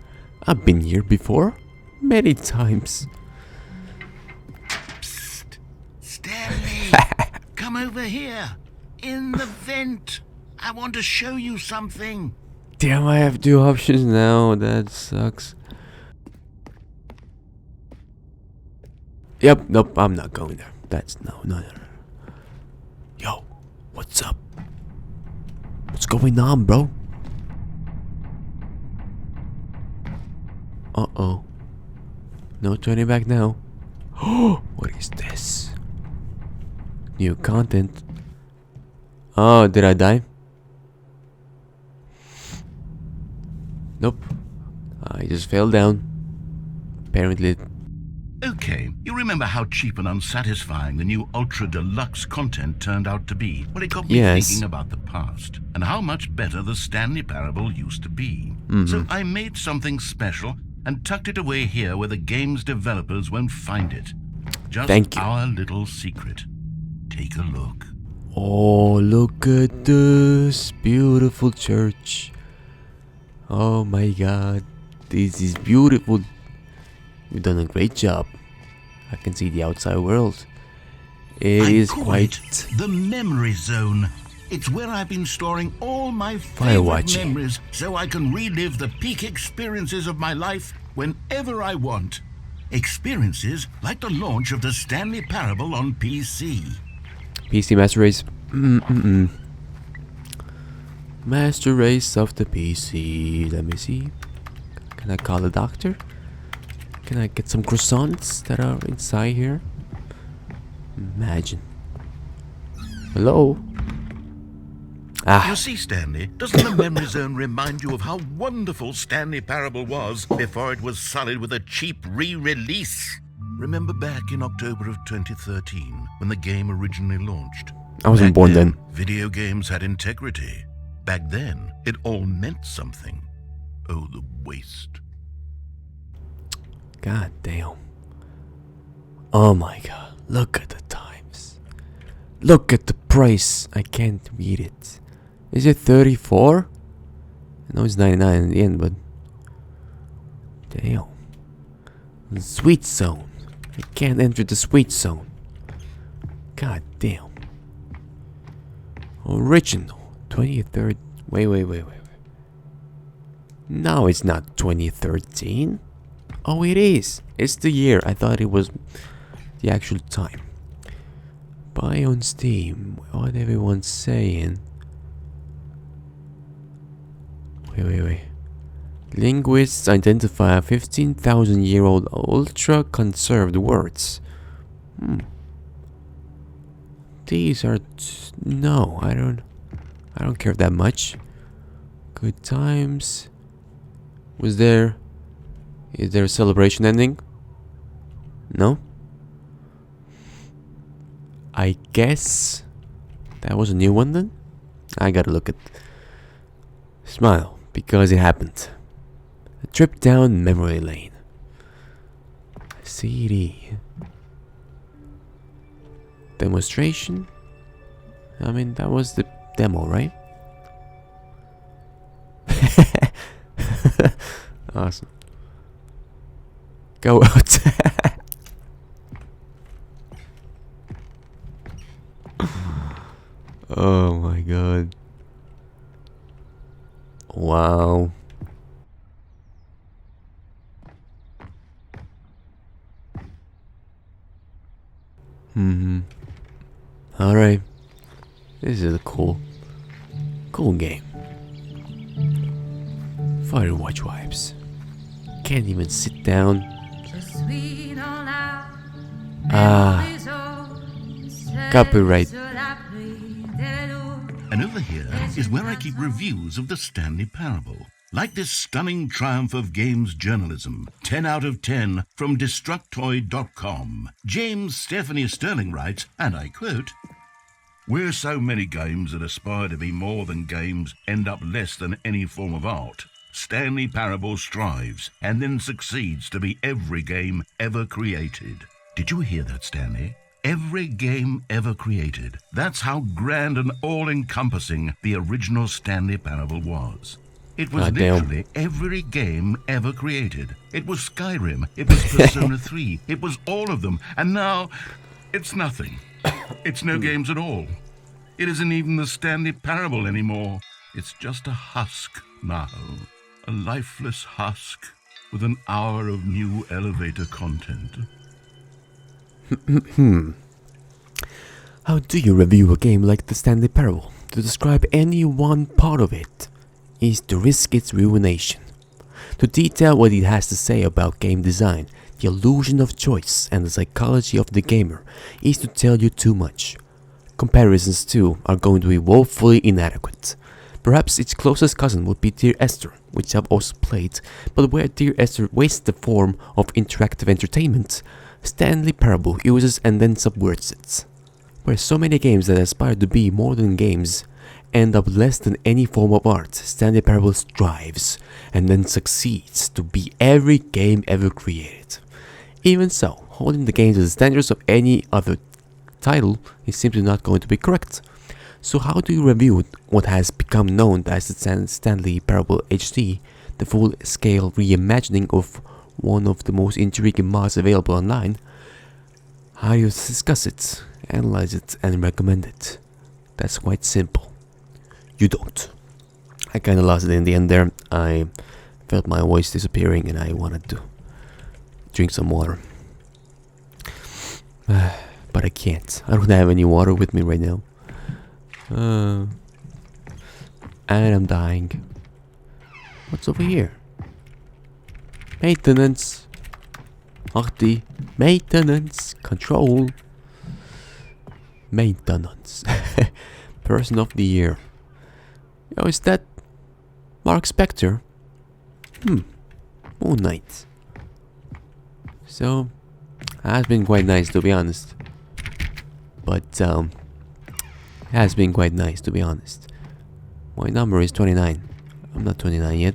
S1: I've been here before, many times.
S2: Psst. Stanley, come over here. In the vent. I want to show you something.
S1: Damn, I have two options now. That sucks. Yep, nope, I'm not going there. That's no. Yo, what's up? What's going on, bro? Uh-oh. No turning back now. What is this? New content. Oh, did I die? Nope. I just fell down. Apparently.
S2: Okay, you remember how cheap and unsatisfying the new Ultra Deluxe content turned out to be? Well, it got me
S1: Yes.
S2: thinking about the past and how much better the Stanley Parable used to be. So I made something special and tucked it away here where the game's developers won't find it. Just
S1: Thank you.
S2: our little secret. Take a look.
S1: Oh, look at this beautiful church. Oh my god. This is beautiful. You've done a great job. I can see the outside world. It
S2: I
S1: is
S2: call
S1: quite...
S2: it the memory zone. It's where I've been storing all my
S1: Fire
S2: favorite
S1: watching.
S2: memories so I can relive the peak experiences of my life whenever I want. Experiences like the launch of the Stanley Parable on PC.
S1: PC Master Race. Master Race of the PC. Let me see. Can I call the doctor? Can I get some croissants that are inside here? Imagine. Hello?
S2: You see, Stanley, doesn't the memory zone remind you of how wonderful Stanley Parable was before it was sullied with a cheap re-release? Remember back in October of 2013 when the game originally launched?
S1: I wasn't
S2: Back
S1: born then.
S2: Video games had integrity. Back then, it all meant something. Oh, the waste.
S1: God damn. Oh my god. Look at the times. Look at the price. I can't read it. Is it 34? I know it's 99 in the end, but... Damn. The sweet zone. I can't enter the sweet zone. God damn. Original. 23rd. Wait. No, it's not 2013. Oh, it is. It's the year. I thought it was the actual time. Buy on Steam. What everyone's saying. Wait. Linguists identify 15,000-year-old ultra-conserved words. These are... No, I don't care that much. Good times. Is there a celebration ending? No? I guess that was a new one then? I gotta look at... Smile, because it happened. A trip down memory lane. CD. Demonstration? I mean, that was the demo, right? Awesome. Go out. Oh my god. Wow. Alright. This is a cool game. Firewatch vibes. Can't even sit down. Copyright.
S2: And over here is where I keep reviews of the Stanley Parable. Like this stunning triumph of games journalism, 10 out of 10 from Destructoid.com. James Stephanie Sterling writes, and I quote, "Where so many games that aspire to be more than games end up less than any form of art, Stanley Parable strives and then succeeds to be every game ever created." Did you hear that, Stanley? Every game ever created. That's how grand and all-encompassing the original Stanley Parable was. It was literally every game ever created. It was Skyrim. It was Persona 3. It was all of them. And now, it's nothing. It's no games at all. It isn't even the Stanley Parable anymore. It's just a husk now. A lifeless husk with an hour of new elevator content.
S1: How do you review a game like the Stanley Parable? To describe any one part of it is to risk its ruination. To detail what it has to say about game design, the illusion of choice, and the psychology of the gamer is to tell you too much. Comparisons too are going to be woefully inadequate. Perhaps its closest cousin would be Dear Esther, which I've also played, but where Dear Esther wastes the form of interactive entertainment, Stanley Parable uses and then subverts it. Where so many games that aspire to be more than games end up less than any form of art, Stanley Parable strives and then succeeds to be every game ever created. Even so, holding the game to the standards of any other title is simply not going to be correct. So how do you review what has become known as the Stanley Parable HD, the full-scale reimagining of one of the most intriguing mods available online, I just discuss it, analyze it, and recommend it. That's quite simple. You don't. I kinda lost it in the end there. I felt my voice disappearing and I wanted to drink some water. But I can't. I don't have any water with me right now. And I'm dying. What's over here? Maintenance. Achty. Maintenance. Control. Maintenance. Person of the year. Oh, is that Mark Spector? Moon Knight. So, has been quite nice to be honest. But, has been quite nice to be honest. My number is 29. I'm not 29 yet.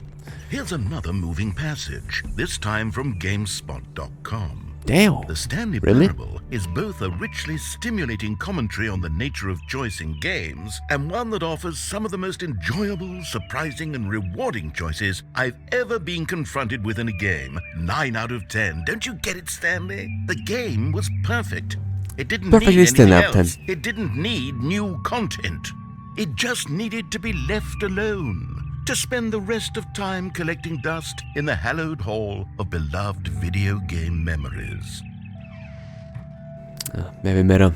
S2: Here's another moving passage, this time from GameSpot.com.
S1: Damn.
S2: The Stanley
S1: Really?
S2: Parable is both a richly stimulating commentary on the nature of choice in games and one that offers some of the most enjoyable, surprising, and rewarding choices I've ever been confronted with in a game. 9 out of 10. Don't you get it, Stanley? The game was perfect. It didn't
S1: Perfect
S2: need
S1: is 10
S2: anything
S1: out of 10.
S2: else. It didn't need new content. It just needed to be left alone, to spend the rest of time collecting dust in the hallowed hall of beloved video game memories.
S1: Maybe meta.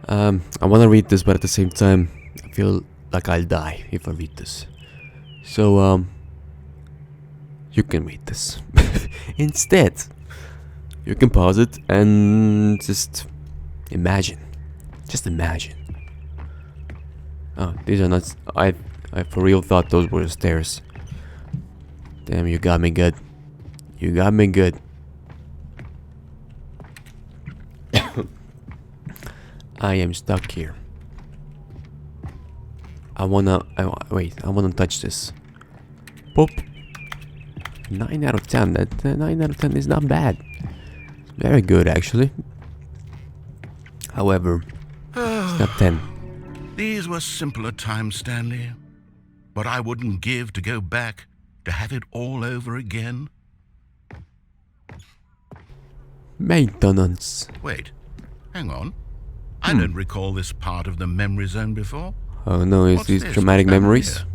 S1: I wanna read this, but at the same time, I feel like I'll die if I read this. So, you can read this. Instead, you can pause it and just imagine. Just imagine. Oh, these are not. I for real thought those were the stairs. Damn, you got me good. You got me good. I am stuck here. I wanna touch this. Boop. 9 out of 10. That 9 out of 10 is not bad. Very good, actually. However, it's not 10.
S2: These were simpler times, Stanley. But I wouldn't give to go back to have it all over again.
S1: Maintenance.
S2: Wait, hang on. I don't recall this part of the memory zone before.
S1: Oh no, is
S2: What's
S1: these
S2: this?
S1: dramatic
S2: What's down
S1: memories?
S2: here?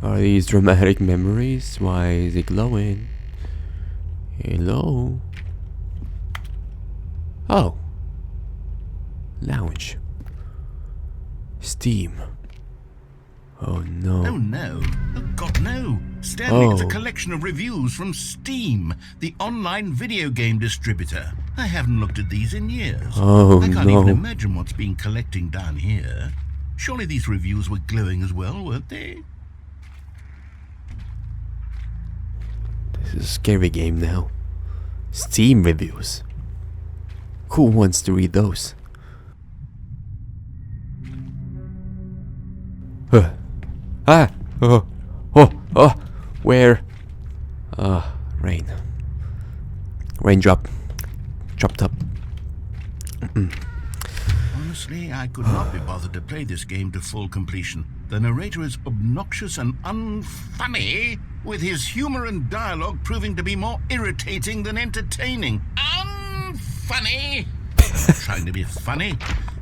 S1: Are these dramatic memories? Why is it glowing? Hello? Oh. Lounge. Steam. Oh no.
S2: Oh no. Oh God, no. Stanley, it's a
S1: Oh.
S2: collection of reviews from Steam, the online video game distributor. I haven't looked at these in years.
S1: Oh,
S2: I can't
S1: no.
S2: even imagine what's been collecting down here. Surely these reviews were glowing as well, weren't they?
S1: This is a scary game now. Steam reviews. Who wants to read those? Where? Rain. Raindrop. Dropped up.
S2: Honestly, I could not be bothered to play this game to full completion. The narrator is obnoxious and unfunny, with his humor and dialogue proving to be more irritating than entertaining. Unfunny! I'm not trying to be funny.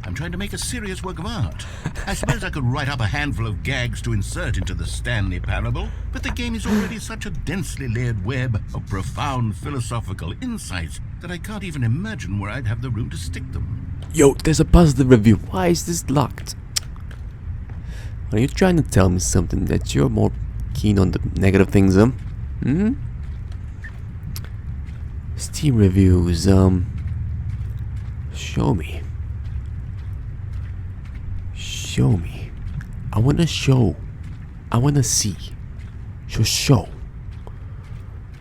S2: I'm trying to make a serious work of art. I suppose I could write up a handful of gags to insert into the Stanley Parable, but the game is already such a densely layered web of profound philosophical insights that I can't even imagine where I'd have the room to stick them.
S1: Yo, there's a positive review. Why is this locked? Are you trying to tell me something that you're more keen on the negative things, Steam reviews, show me. Show me. I wanna show. I wanna see. So show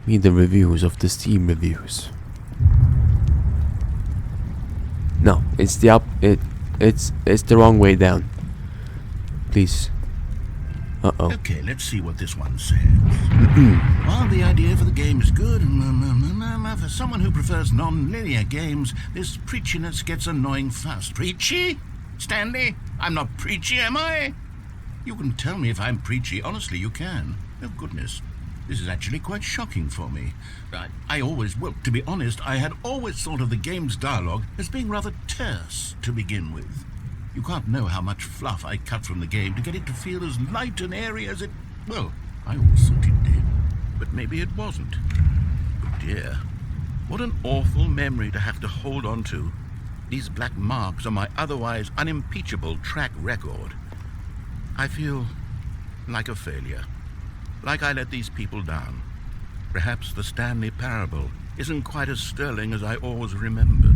S1: me the reviews of the Steam reviews. No, it's the it's the wrong way down. Please. Uh-oh.
S2: Okay, let's see what this one says. While the idea for the game is good, for someone who prefers non-linear games, this preachiness gets annoying fast. Preachy? Stanley? I'm not preachy, am I? You can tell me if I'm preachy. Honestly, you can. Oh, goodness. This is actually quite shocking for me. Well, to be honest, I had always thought of the game's dialogue as being rather terse to begin with. You can't know how much fluff I cut from the game to get it to feel as light and airy as it... Well, I always thought it did. But maybe it wasn't. But dear, what an awful memory to have to hold on to. These black marks on my otherwise unimpeachable track record. I feel like a failure. Like I let these people down. Perhaps the Stanley Parable isn't quite as sterling as I always remembered.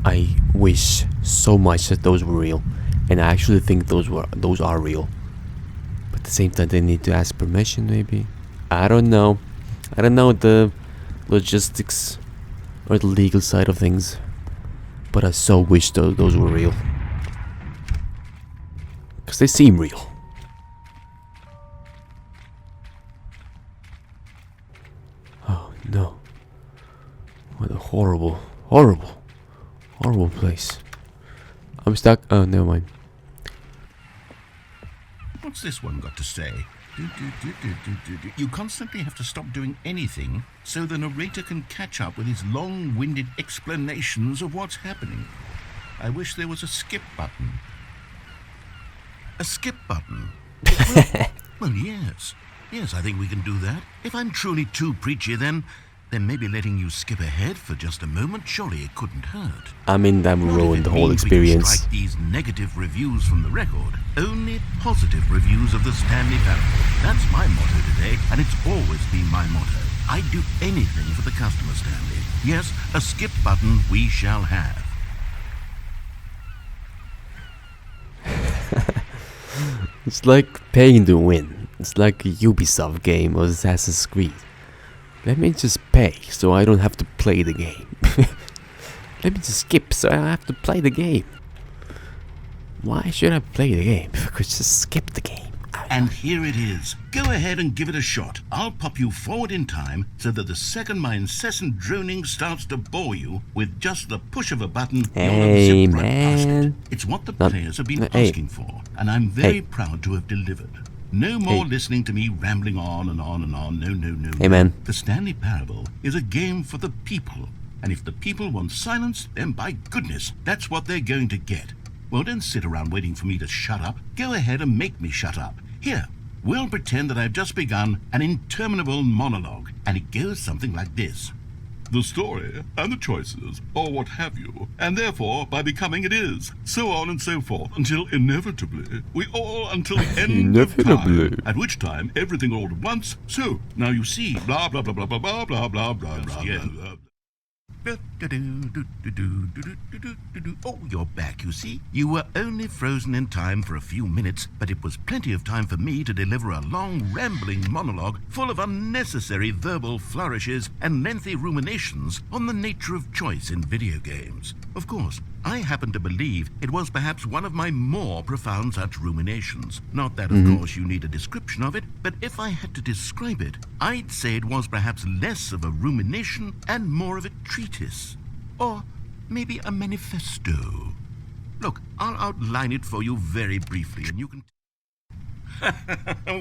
S1: I wish so much that those were real, and I actually think those are real. But at the same time, they need to ask permission, maybe. I don't know the logistics or the legal side of things, but I so wish those were real, because they seem real. Oh no. What a horrible place. I'm stuck. Oh, never mind.
S2: What's this one got to say? You constantly have to stop doing anything so the narrator can catch up with his long-winded explanations of what's happening. I wish there was a skip button. A skip button? Well, yes. Yes, I think we can do that. If I'm truly too preachy, then maybe letting you skip ahead for just a moment, surely it couldn't hurt.
S1: I mean, that would ruin the whole experience.
S2: Strike these negative reviews from the record. Only positive reviews of the Stanley Parable. That's my motto today, and it's always been my motto. I'd do anything for the customer, Stanley. Yes, a skip button we shall have.
S1: It's like paying to win. It's like a Ubisoft game or Assassin's Creed. Let me just pay so I don't have to play the game. Let me just skip so I don't have to play the game. Why should I play the game? I could just skip the game.
S2: And here it is. Go ahead and give it a shot. I'll pop you forward in time so that the second my incessant droning starts to bore you with just the push of a button, you'll unzip right past it. It's what the players have been asking for, and I'm very proud to have delivered. No more listening to me rambling on and on and on. No.
S1: Hey, man.
S2: The Stanley Parable is a game for the people. And if the people want silence, then by goodness, that's what they're going to get. Well, don't sit around waiting for me to shut up. Go ahead and make me shut up. Here, we'll pretend that I've just begun an interminable monologue. And it goes something like this. The story and the choices, or what have you, and therefore by becoming it is, so on and so forth, until inevitably, until the end of time, at which time everything all at once, so, now you see, blah, blah, blah, blah, blah, blah, blah, blah, blah, blah. Oh, you're back, you see. You were only frozen in time for a few minutes, but it was plenty of time for me to deliver a long, rambling monologue full of unnecessary verbal flourishes and lengthy ruminations on the nature of choice in video games. Of course, I happen to believe it was perhaps one of my more profound such ruminations. Not that, of course, you need a description of it, but if I had to describe it, I'd say it was perhaps less of a rumination and more of a treatise. Or maybe a manifesto. Look, I'll outline it for you very briefly, and you can...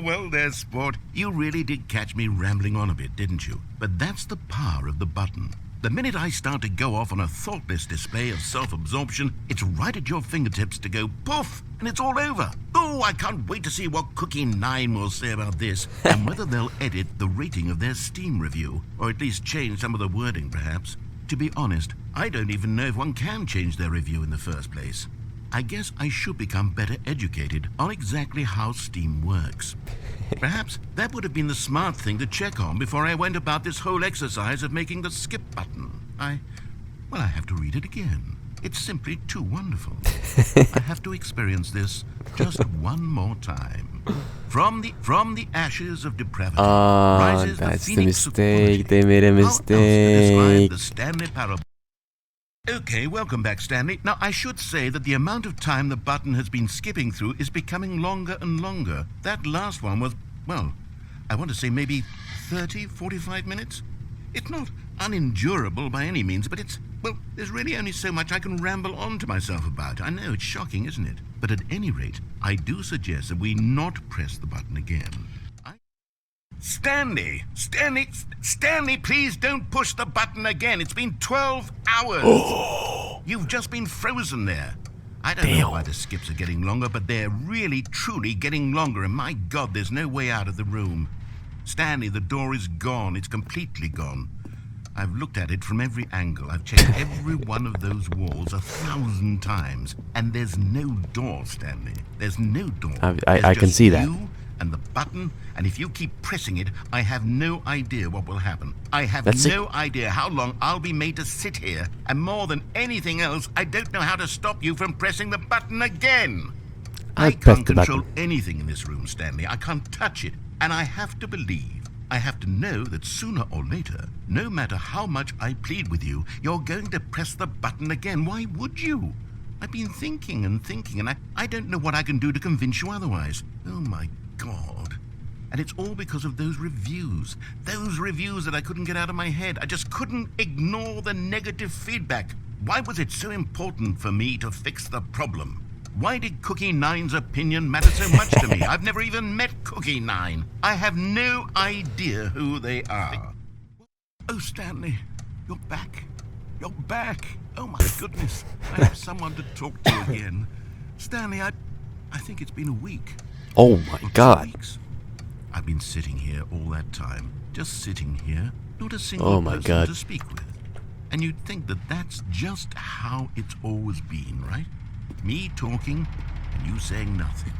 S2: Well there, sport. You really did catch me rambling on a bit, didn't you? But that's the power of the button. The minute I start to go off on a thoughtless display of self-absorption, it's right at your fingertips to go poof, and it's all over. Oh, I can't wait to see what Cookie 9 will say about this, and whether they'll edit the rating of their Steam review, or at least change some of the wording, perhaps. To be honest, I don't even know if one can change their review in the first place. I guess I should become better educated on exactly how Steam works. Perhaps that would have been the smart thing to check on before I went about this whole exercise of making the skip button. I have to read it again. It's simply too wonderful. I have to experience this just one more time. From the ashes of depravity rises
S1: that's
S2: the
S1: the
S2: phoenix
S1: mistake.
S2: of
S1: They made a
S2: How else to describe
S1: mistake.
S2: the Stanley Parable? Okay, welcome back, Stanley. Now, I should say that the amount of time the button has been skipping through is becoming longer and longer. That last one was, well, I want to say maybe 30, 45 minutes? It's not unendurable by any means, but there's really only so much I can ramble on to myself about. I know, it's shocking, isn't it? But at any rate, I do suggest that we not press the button again. Stanley, please don't push the button again. It's been 12 hours. You've just been frozen there. I don't know why the skips are getting longer, but they're really, truly getting longer. And my God, there's no way out of the room. Stanley, the door is gone. It's completely gone. I've looked at it from every angle. I've checked every one of those walls 1,000 times. And there's no door, Stanley. There's no door.
S1: I can see that.
S2: You and the button, and if you keep pressing it, I have no idea what will happen. I have no idea how long I'll be made to sit here. And more than anything else, I don't know how to stop you from pressing the button again. I can't control anything in this room, Stanley. I can't touch it. And I have to believe, I have to know that sooner or later, no matter how much I plead with you, you're going to press the button again. Why would you? I've been thinking, and I don't know what I can do to convince you otherwise. Oh, my God. And it's all because of those reviews that I couldn't get out of my head. I just couldn't ignore the negative feedback. Why was it so important for me to fix the problem? Why did Cookie Nine's opinion matter so much to me? I've never even met Cookie Nine. I have no idea who they are. Oh, Stanley, you're back. You're back. Oh, my goodness. I have someone to talk to again. Stanley, I think it's been a week.
S1: Oh, my God.
S2: I've been sitting here all that time. Just sitting here. Not a single person to speak with. And you'd think that that's just how it's always been, right? Me talking and you saying nothing.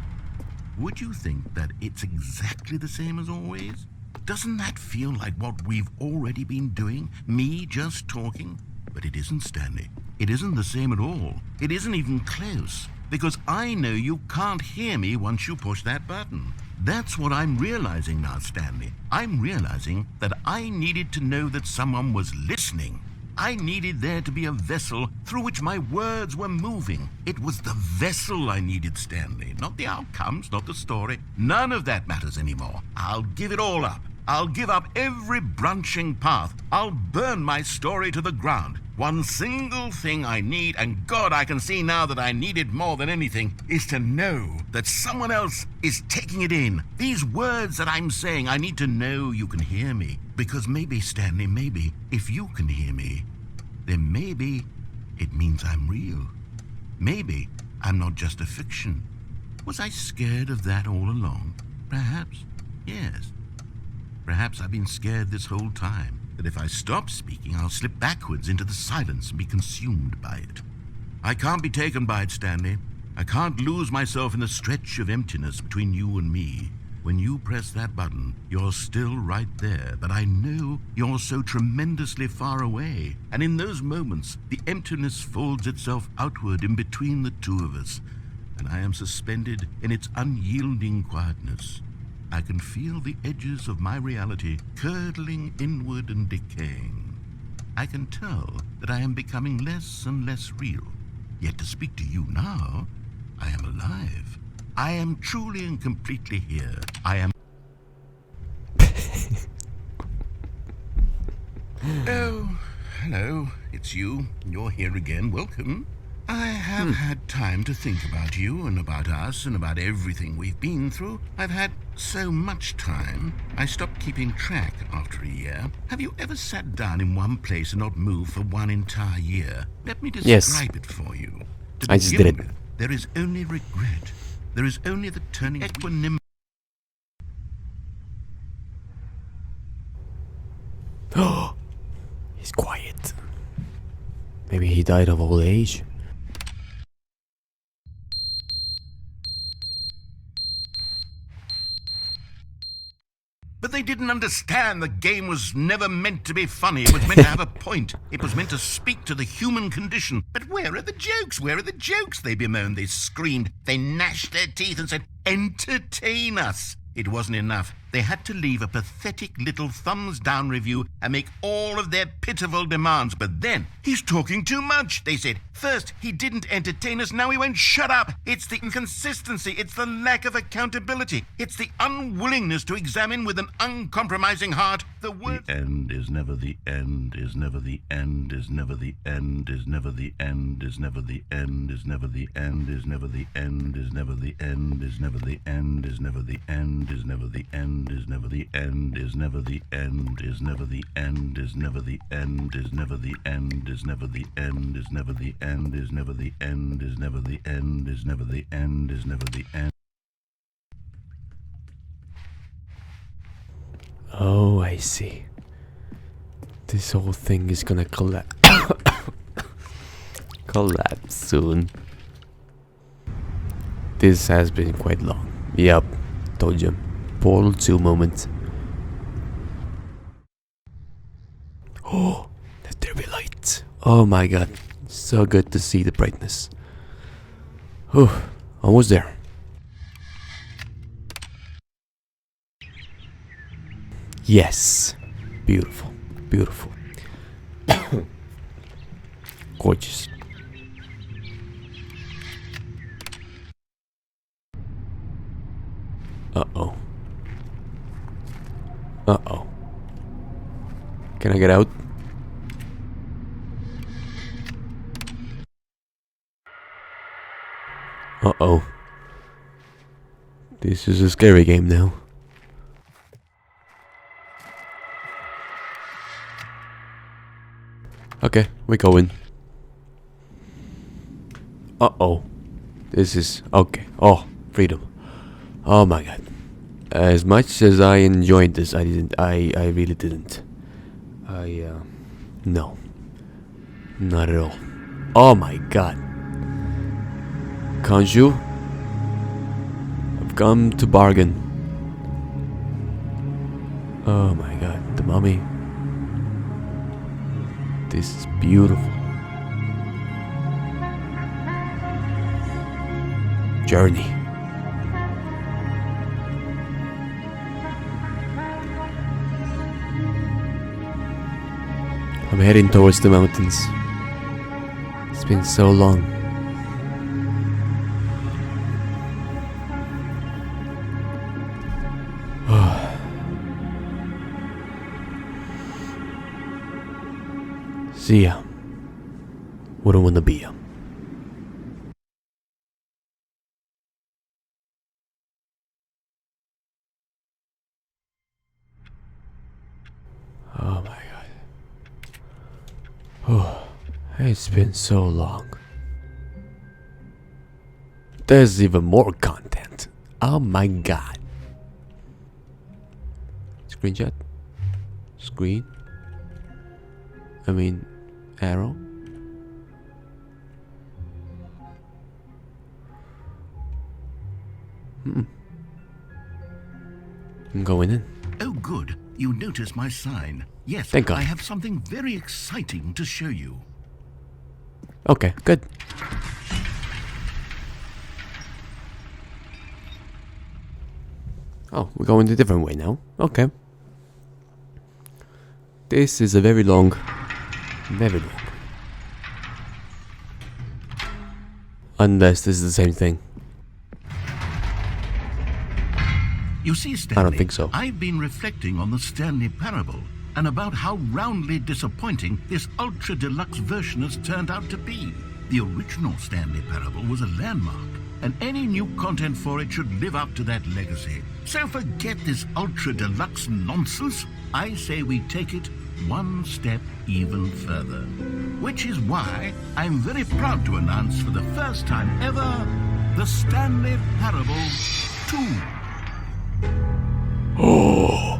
S2: Would you think that it's exactly the same as always? Doesn't that feel like what we've already been doing? Me just talking? But it isn't, Stanley. It isn't the same at all. It isn't even close. Because I know you can't hear me once you push that button. That's what I'm realizing now, Stanley. I'm realizing that I needed to know that someone was listening. I needed there to be a vessel through which my words were moving. It was the vessel I needed, Stanley. Not the outcomes, not the story. None of that matters anymore. I'll give it all up. I'll give up every branching path. I'll burn my story to the ground. One single thing I need, and God, I can see now that I need it more than anything, is to know that someone else is taking it in. These words that I'm saying, I need to know you can hear me. Because maybe, Stanley, maybe, if you can hear me, then maybe it means I'm real. Maybe I'm not just a fiction. Was I scared of that all along? Perhaps, yes. Perhaps I've been scared this whole time, that if I stop speaking, I'll slip backwards into the silence and be consumed by it. I can't be taken by it, Stanley. I can't lose myself in the stretch of emptiness between you and me. When you press that button, you're still right there, but I know you're so tremendously far away. And in those moments, the emptiness folds itself outward in between the two of us, and I am suspended in its unyielding quietness. I can feel the edges of my reality curdling inward and decaying. I can tell that I am becoming less and less real. Yet to speak to you now, I am alive. I am truly and completely here. I am... Oh, hello. It's you. You're here again. Welcome. I have had time to think about you and about us and about everything we've been through. I've had so much time. I stopped keeping track after a year. Have you ever sat down in one place and not moved for one entire year? Let me describe it for you.
S1: I just did it.
S2: There is only regret. There is only the turning equanimity.
S1: He's quiet. Maybe he died of old age.
S2: But they didn't understand the game was never meant to be funny. It was meant to have a point. It was meant to speak to the human condition. But where are the jokes? Where are the jokes? They bemoaned, they screamed, they gnashed their teeth and said, entertain us. It wasn't enough. They had to leave a pathetic little thumbs-down review and make all of their pitiful demands. But then, he's talking too much, they said. First, he didn't entertain us, now he won't shut up. It's the inconsistency, it's the lack of accountability. It's the unwillingness to examine with an uncompromising heart the word... The end is never the end, is never the end, is never the end, is never the end, is never the end, is never the end, is never the end, is never the end, is never the end, is never the end, is never the end. end, is never the end, is never the end, is never the end, is never the end, is never the end, is never the end, is never the end, is never the end, is never the end, is never the end, is never the end.
S1: Oh, I see. This whole thing is gonna collapse. Collapse soon. This has been quite long. Yep, told you. Portal 2 moment. Oh, let there be light. Oh my god. So good to see the brightness. Whew, almost there. Yes. Beautiful. Beautiful. Gorgeous. Uh-oh. Uh-oh. Can I get out? Uh-oh. This is a scary game now. Okay, we go in. Uh-oh. This is... okay. Oh, freedom. Oh my god. As much as I enjoyed this, I really didn't. No. Not at all. Oh my god. Can't you? I've come to bargain. Oh my god. The mummy. This is beautiful. Journey. I'm heading towards the mountains. It's been so long. See ya. Wouldn't wanna be ya. Oh my god. Oh, it's been so long. There's even more content. Oh my god. Screenshot. Screen. I mean, arrow. I'm going in.
S2: Oh, good. You noticed my sign. Yes,
S1: Thank God.
S2: I have something very exciting to show you.
S1: Okay, good. Oh, we're going a different way now. Okay. This is a very long. Very long. Unless this is the same thing.
S2: You see, Stanley,
S1: I don't think so.
S2: I've been reflecting on the Stanley Parable and about how roundly disappointing this ultra deluxe version has turned out to be. The original Stanley Parable was a landmark, and any new content for it should live up to that legacy. So forget this ultra deluxe nonsense. I say we take it one step even further. Which is why I'm very proud to announce for the first time ever, the Stanley Parable 2.
S1: Oh.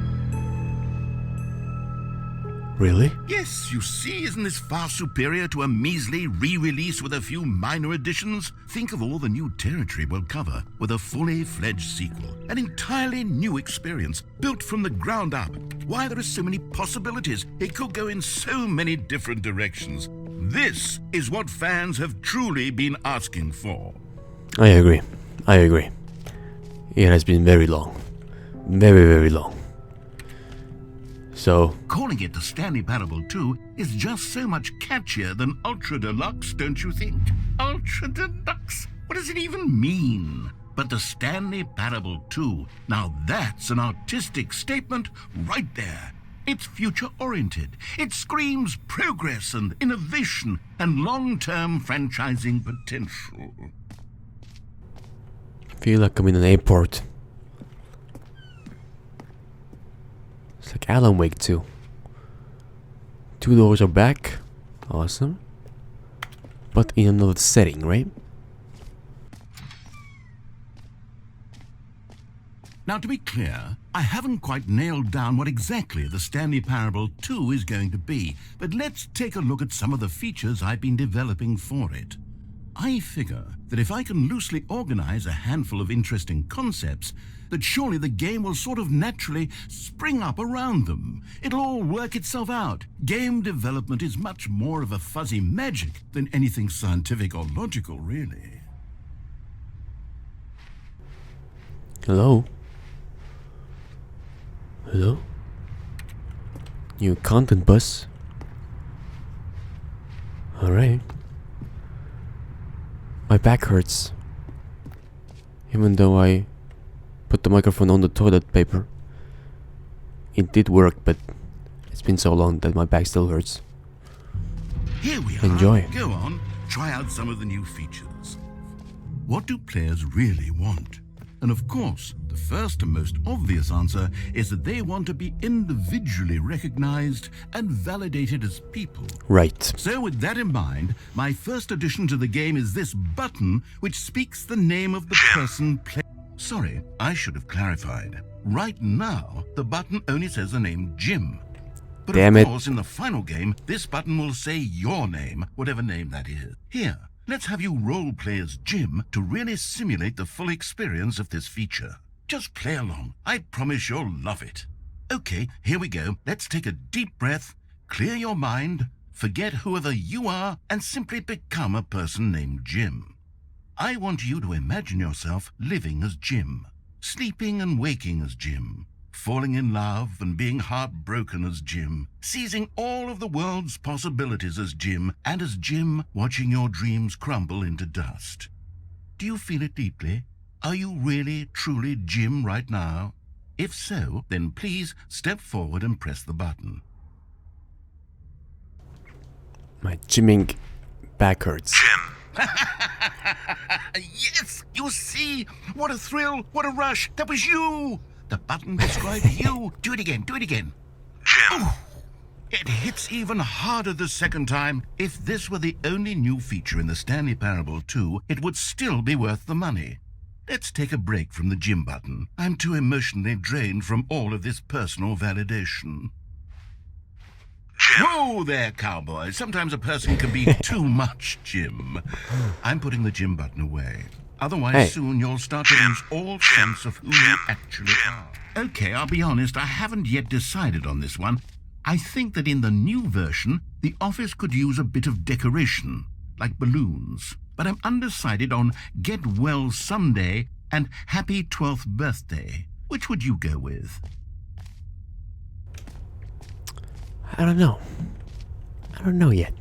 S1: Really?
S2: Yes, you see, isn't this far superior to a measly re-release with a few minor additions? Think of all the new territory we'll cover with a fully fledged sequel. An entirely new experience, built from the ground up. Why, there are so many possibilities. It could go in so many different directions. This is what fans have truly been asking for.
S1: I agree. I agree. It has been very long. Very, very long. So,
S2: Calling it the Stanley Parable 2 is just so much catchier than Ultra Deluxe, don't you think? Ultra Deluxe? What does it even mean? But the Stanley Parable 2, now that's an artistic statement right there. It's future-oriented. It screams progress and innovation and long-term franchising potential.
S1: I feel like I'm in an airport. It's like Alan Wake 2. 2 doors are back. Awesome. But in another setting, right?
S2: Now, to be clear, I haven't quite nailed down what exactly the Stanley Parable 2 is going to be, but let's take a look at some of the features I've been developing for it. I figure that if I can loosely organize a handful of interesting concepts, that surely the game will sort of naturally spring up around them. It'll all work itself out. Game development is much more of a fuzzy magic than anything scientific or logical, really.
S1: Hello? Hello? New content bus. Alright. My back hurts. Even though I put the microphone on the toilet paper. It did work, but it's been so long that my back still hurts.
S2: Here we are.
S1: Enjoy.
S2: Go on, try out some of the new features. What do players really want? And of course, the first and most obvious answer is that they want to be individually recognized and validated as people.
S1: Right.
S2: So with that in mind, my first addition to the game is this button which speaks the name of the person playing. Sorry, I should have clarified. Right now, the button only says the name Jim. But
S1: Damn
S2: of
S1: it.
S2: course, in the final game, this button will say your name, whatever name that is. Here, let's have you role-play as Jim to really simulate the full experience of this feature. Just play along. I promise you'll love it. Okay, here we go. Let's take a deep breath, clear your mind, forget whoever you are, and simply become a person named Jim. I want you to imagine yourself living as Jim, sleeping and waking as Jim, falling in love and being heartbroken as Jim, seizing all of the world's possibilities as Jim, and as Jim watching your dreams crumble into dust. Do you feel it deeply? Are you really, truly Jim right now? If so, then please step forward and press the button.
S1: My gymming back hurts.
S2: Yes, you see? What a thrill, what a rush. That was you. The button described you. Do it again, do it again. Jim. Ooh, it hits even harder the second time. If this were the only new feature in the Stanley Parable 2, it would still be worth the money. Let's take a break from the Jim button. I'm too emotionally drained from all of this personal validation. Whoa there, cowboy. Sometimes a person can be too much Jim. I'm putting the Jim button away. Otherwise, soon you'll start to lose all sense of who you actually are. Okay, I'll be honest, I haven't yet decided on this one. I think that in the new version, the office could use a bit of decoration, like balloons. But I'm undecided on Get Well Someday and Happy 12th Birthday. Which would you go with?
S1: I don't know. I don't know yet.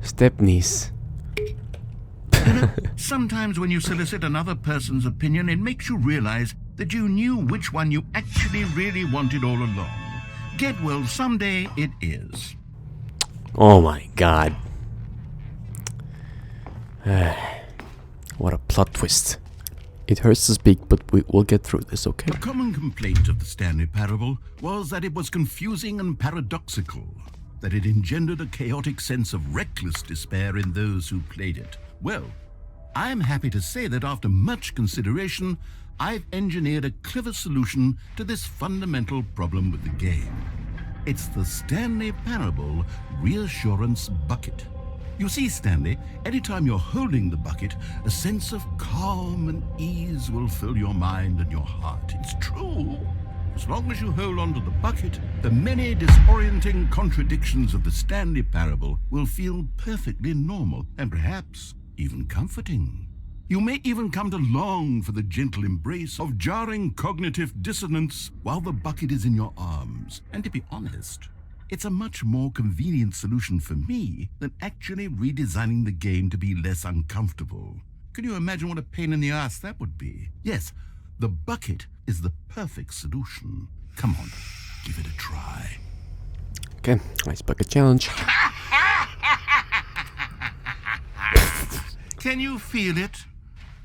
S1: Stepniece.
S2: Sometimes when you solicit another person's opinion, it makes you realize that you knew which one you actually really wanted all along. Get Well Someday it is.
S1: Oh my god. What a plot twist. It hurts to speak, but we will get through this, okay?
S2: A common complaint of the Stanley Parable was that it was confusing and paradoxical, that it engendered a chaotic sense of reckless despair in those who played it. Well, I'm happy to say that after much consideration, I've engineered a clever solution to this fundamental problem with the game. It's the Stanley Parable Reassurance Bucket. You see, Stanley, anytime you're holding the bucket, a sense of calm and ease will fill your mind and your heart. It's true. As long as you hold on to the bucket, the many disorienting contradictions of the Stanley Parable will feel perfectly normal and perhaps even comforting. You may even come to long for the gentle embrace of jarring cognitive dissonance while the bucket is in your arms. And to be honest, it's a much more convenient solution for me than actually redesigning the game to be less uncomfortable. Can you imagine what a pain in the ass that would be? Yes, the bucket is the perfect solution. Come on, give it a try.
S1: Okay, ice bucket challenge.
S2: Can you feel it?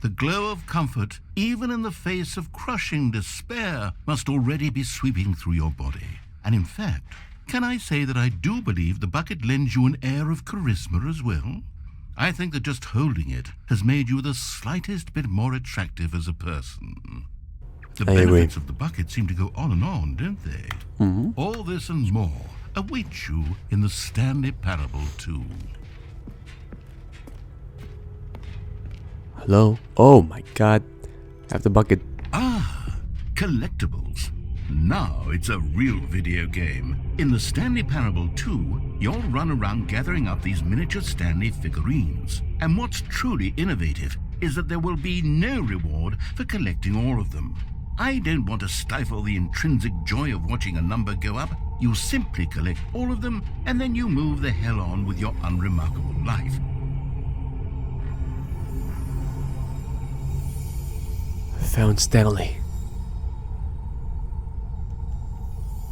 S2: The glow of comfort, even in the face of crushing despair, must already be sweeping through your body. And in fact, can I say that I do believe the bucket lends you an air of charisma as well? I think that just holding it has made you the slightest bit more attractive as a person. The benefits of the bucket seem to go on, don't they?
S1: Mm-hmm.
S2: All this and more await you in the Stanley Parable 2.
S1: Hello? Oh my god. I have the bucket.
S2: Ah, collectibles. Now it's a real video game. In the Stanley Parable 2, you'll run around gathering up these miniature Stanley figurines. And what's truly innovative is that there will be no reward for collecting all of them. I don't want to stifle the intrinsic joy of watching a number go up. You simply collect all of them, and then you move the hell on with your unremarkable life.
S1: I found Stanley.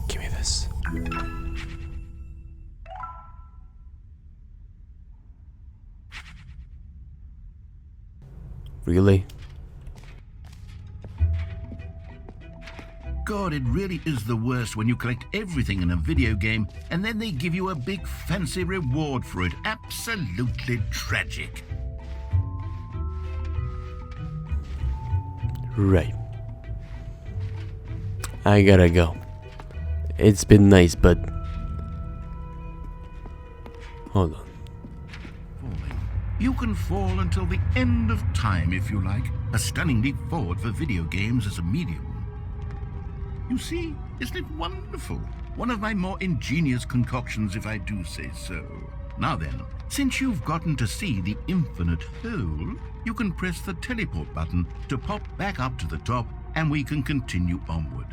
S1: Give me this. Really?
S2: God, it really is the worst when you collect everything in a video game and then they give you a big fancy reward for it. Absolutely tragic.
S1: Right. I gotta go. It's been nice, but... Hold on.
S2: Falling. You can fall until the end of time if you like. A stunning leap forward for video games as a medium. You see, isn't it wonderful? One of my more ingenious concoctions, if I do say so. Now then, since you've gotten to see the infinite hole, you can press the teleport button to pop back up to the top, and we can continue onward.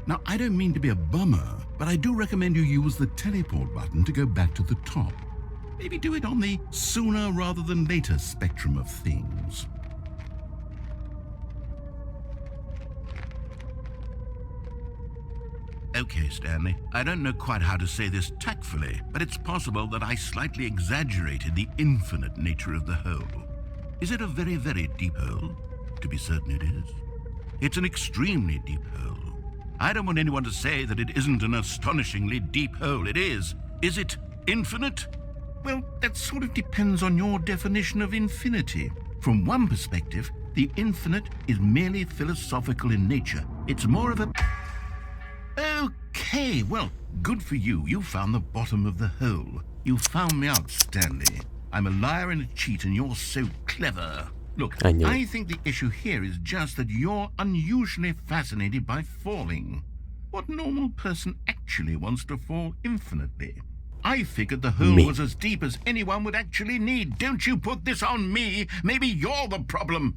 S2: Now, I don't mean to be a bummer, but I do recommend you use the teleport button to go back to the top. Maybe do it on the sooner rather than later spectrum of things. Okay, Stanley, I don't know quite how to say this tactfully, but it's possible that I slightly exaggerated the infinite nature of the hole. Is it a very, very deep hole? To be certain it is. It's an extremely deep hole. I don't want anyone to say that it isn't an astonishingly deep hole. It is. Is it infinite? Well, that sort of depends on your definition of infinity. From one perspective, the infinite is merely philosophical in nature. It's more of a... Okay, well, good for you. You found the bottom of the hole. You found me out, Stanley. I'm a liar and a cheat, and you're so clever. Look, I think the issue here is just that you're unusually fascinated by falling. What normal person actually wants to fall infinitely? I figured the hole was as deep as anyone would actually need. Don't you put this on me. Maybe you're the problem.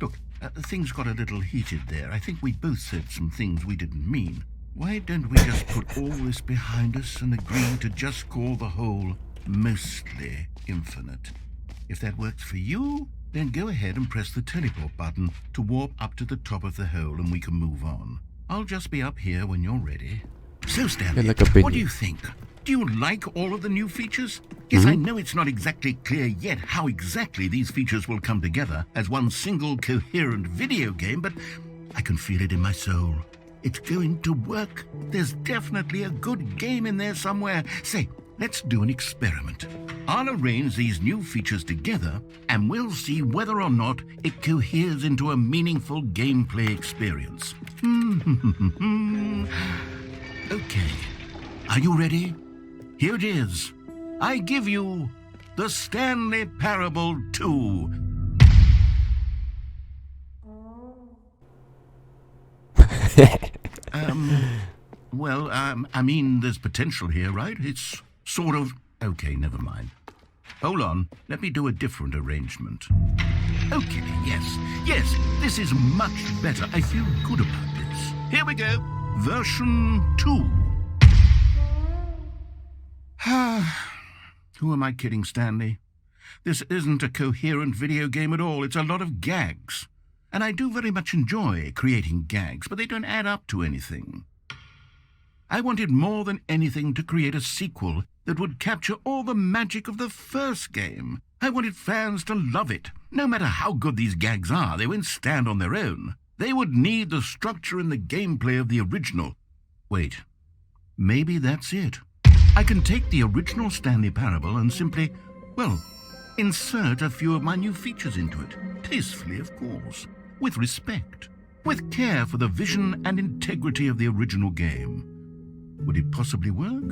S2: Look, things got a little heated there. I think we both said some things we didn't mean. Why don't we just put all this behind us and agree to just call the hole mostly infinite? If that works for you, then go ahead and press the teleport button to warp up to the top of the hole and we can move on. I'll just be up here when you're ready. So, Stanley, what do you think? Do you like all of the new features? Yes, I know it's not exactly clear yet how exactly these features will come together as one single coherent video game, but I can feel it in my soul. It's going to work. There's definitely a good game in there somewhere. Say, let's do an experiment. I'll arrange these new features together, and we'll see whether or not it coheres into a meaningful gameplay experience. Okay, are you ready? Here it is. I give you the Stanley Parable 2. I mean, there's potential here, right? It's sort of... Okay, never mind. Hold on, let me do a different arrangement. Okay, yes, this is much better. I feel good about this. Here we go. Version 2. Who am I kidding, Stanley? This isn't a coherent video game at all. It's a lot of gags. And I do very much enjoy creating gags, but they don't add up to anything. I wanted more than anything to create a sequel that would capture all the magic of the first game. I wanted fans to love it. No matter how good these gags are, they won't stand on their own. They would need the structure and the gameplay of the original. Wait, maybe that's it. I can take the original Stanley Parable and simply, well, insert a few of my new features into it. Tastefully, of course. With respect. With care for the vision and integrity of the original game. Would it possibly work?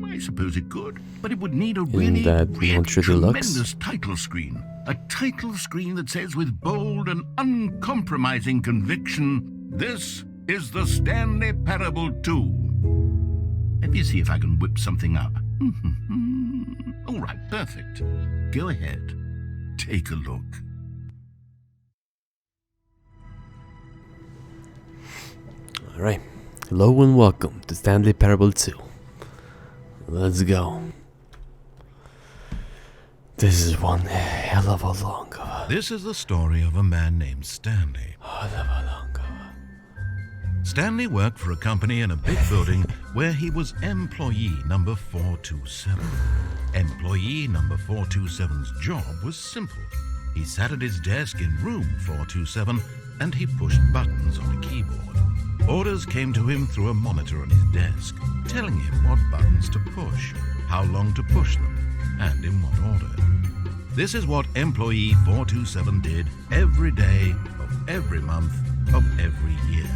S2: I suppose it could. But it would need a really weird, tremendous title screen. A title screen that says with bold and uncompromising conviction, "This is the Stanley Parable 2. Let me see if I can whip something up. All right, perfect. Go ahead. Take a look.
S1: All right. Hello and welcome to Stanley Parable 2. Let's go. This is one hell of a long cover.
S2: This is the story of a man named Stanley. Stanley worked for a company in a big building where he was employee number 427. Employee number 427's job was simple. He sat at his desk in room 427 and he pushed buttons on a keyboard. Orders came to him through a monitor on his desk, telling him what buttons to push, how long to push them, and in what order. This is what employee 427 did every day of every month of every year.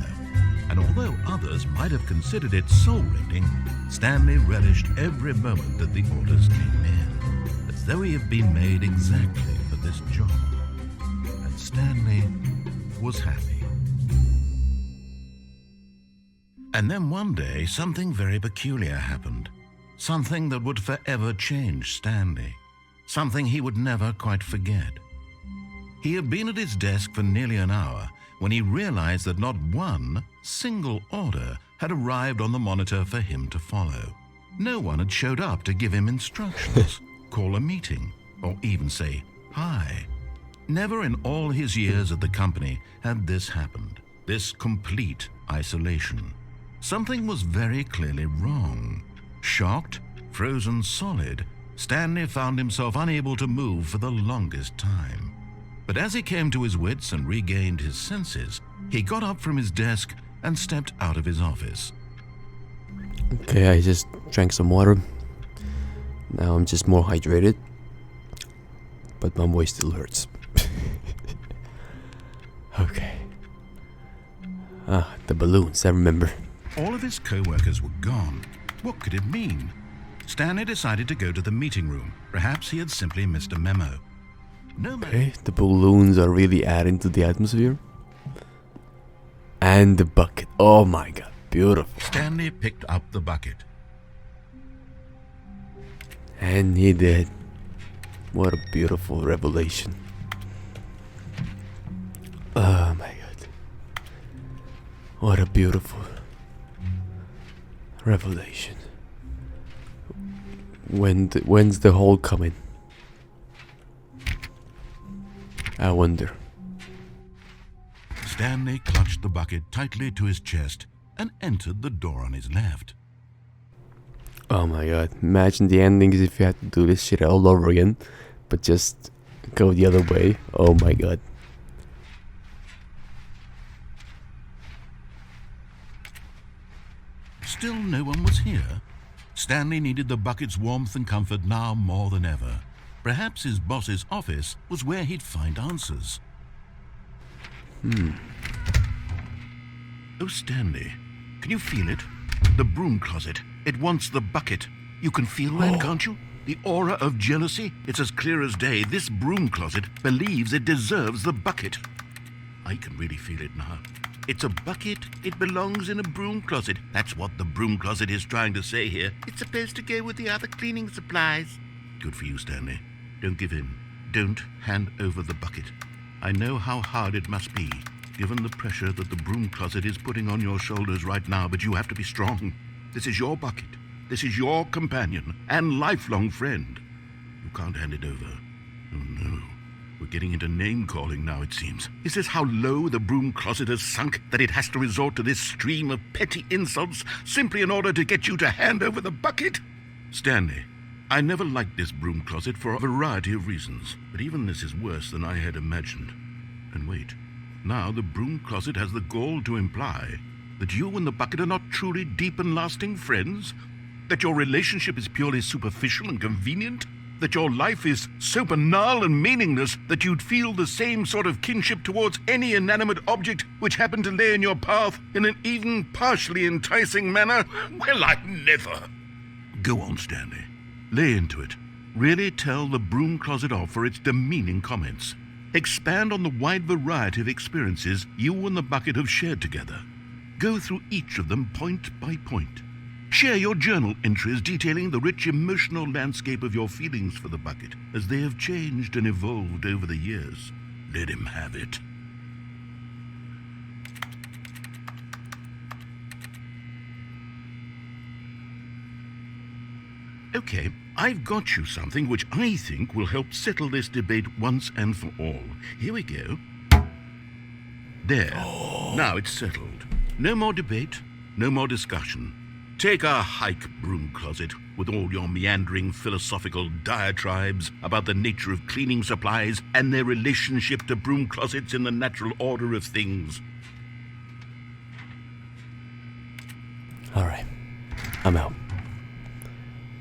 S2: And although others might have considered it soul-rending, Stanley relished every moment that the orders came in, as though he had been made exactly for this job. And Stanley was happy. And then one day, something very peculiar happened. Something that would forever change Stanley. Something he would never quite forget. He had been at his desk for nearly an hour when he realized that not one single order had arrived on the monitor for him to follow. No one had showed up to give him instructions, call a meeting, or even say hi. Never in all his years at the company had this happened, this complete isolation. Something was very clearly wrong. Shocked, frozen solid, Stanley found himself unable to move for the longest time. But as he came to his wits and regained his senses, he got up from his desk and stepped out of his office.
S1: Okay, I just drank some water. Now I'm just more hydrated. But my voice still hurts. Okay. The balloons, I remember.
S2: All of his co-workers were gone. What could it mean? Stanley decided to go to the meeting room. Perhaps he had simply missed a memo.
S1: Okay, the balloons are really adding to the atmosphere. And the bucket. Oh my god, beautiful.
S2: Stanley picked up the bucket.
S1: And he did. What a beautiful revelation. Oh my god. What a beautiful revelation. When's the hole coming? I wonder.
S2: Stanley clutched the bucket tightly to his chest and entered the door on his left.
S1: Oh my god. Imagine the endings if you had to do this shit all over again, but just go the other way. Oh my god.
S2: Still no one was here. Stanley needed the bucket's warmth and comfort now more than ever. Perhaps his boss's office was where he'd find answers. Oh, Stanley, can you feel it? The broom closet. It wants the bucket. You can feel that, can't you? The aura of jealousy. It's as clear as day. This broom closet believes it deserves the bucket. I can really feel it now. It's a bucket. It belongs in a broom closet. That's what the broom closet is trying to say here. It's supposed to go with the other cleaning supplies. Good for you, Stanley. Don't give in. Don't hand over the bucket. I know how hard it must be, given the pressure that the broom closet is putting on your shoulders right now, but you have to be strong. This is your bucket. This is your companion and lifelong friend. You can't hand it over. Oh, no. We're getting into name-calling now, it seems. Is this how low the broom closet has sunk, that it has to resort to this stream of petty insults simply in order to get you to hand over the bucket? Stanley, I never liked this broom closet for a variety of reasons, but even this is worse than I had imagined. And wait, now the broom closet has the gall to imply that you and the bucket are not truly deep and lasting friends? That your relationship is purely superficial and convenient? That your life is so banal and meaningless that you'd feel the same sort of kinship towards any inanimate object which happened to lay in your path in an even partially enticing manner? Well, I never. Go on, Stanley. Lay into it. Really tell the broom closet off for its demeaning comments. Expand on the wide variety of experiences you and the bucket have shared together. Go through each of them point by point. Share your journal entries detailing the rich emotional landscape of your feelings for the bucket as they have changed and evolved over the years. Let him have it. Okay, I've got you something which I think will help settle this debate once and for all. Here we go. There. Now it's settled. No more debate, no more discussion. Take a hike, broom closet, with all your meandering philosophical diatribes about the nature of cleaning supplies and their relationship to broom closets in the natural order of things.
S1: All right, I'm out.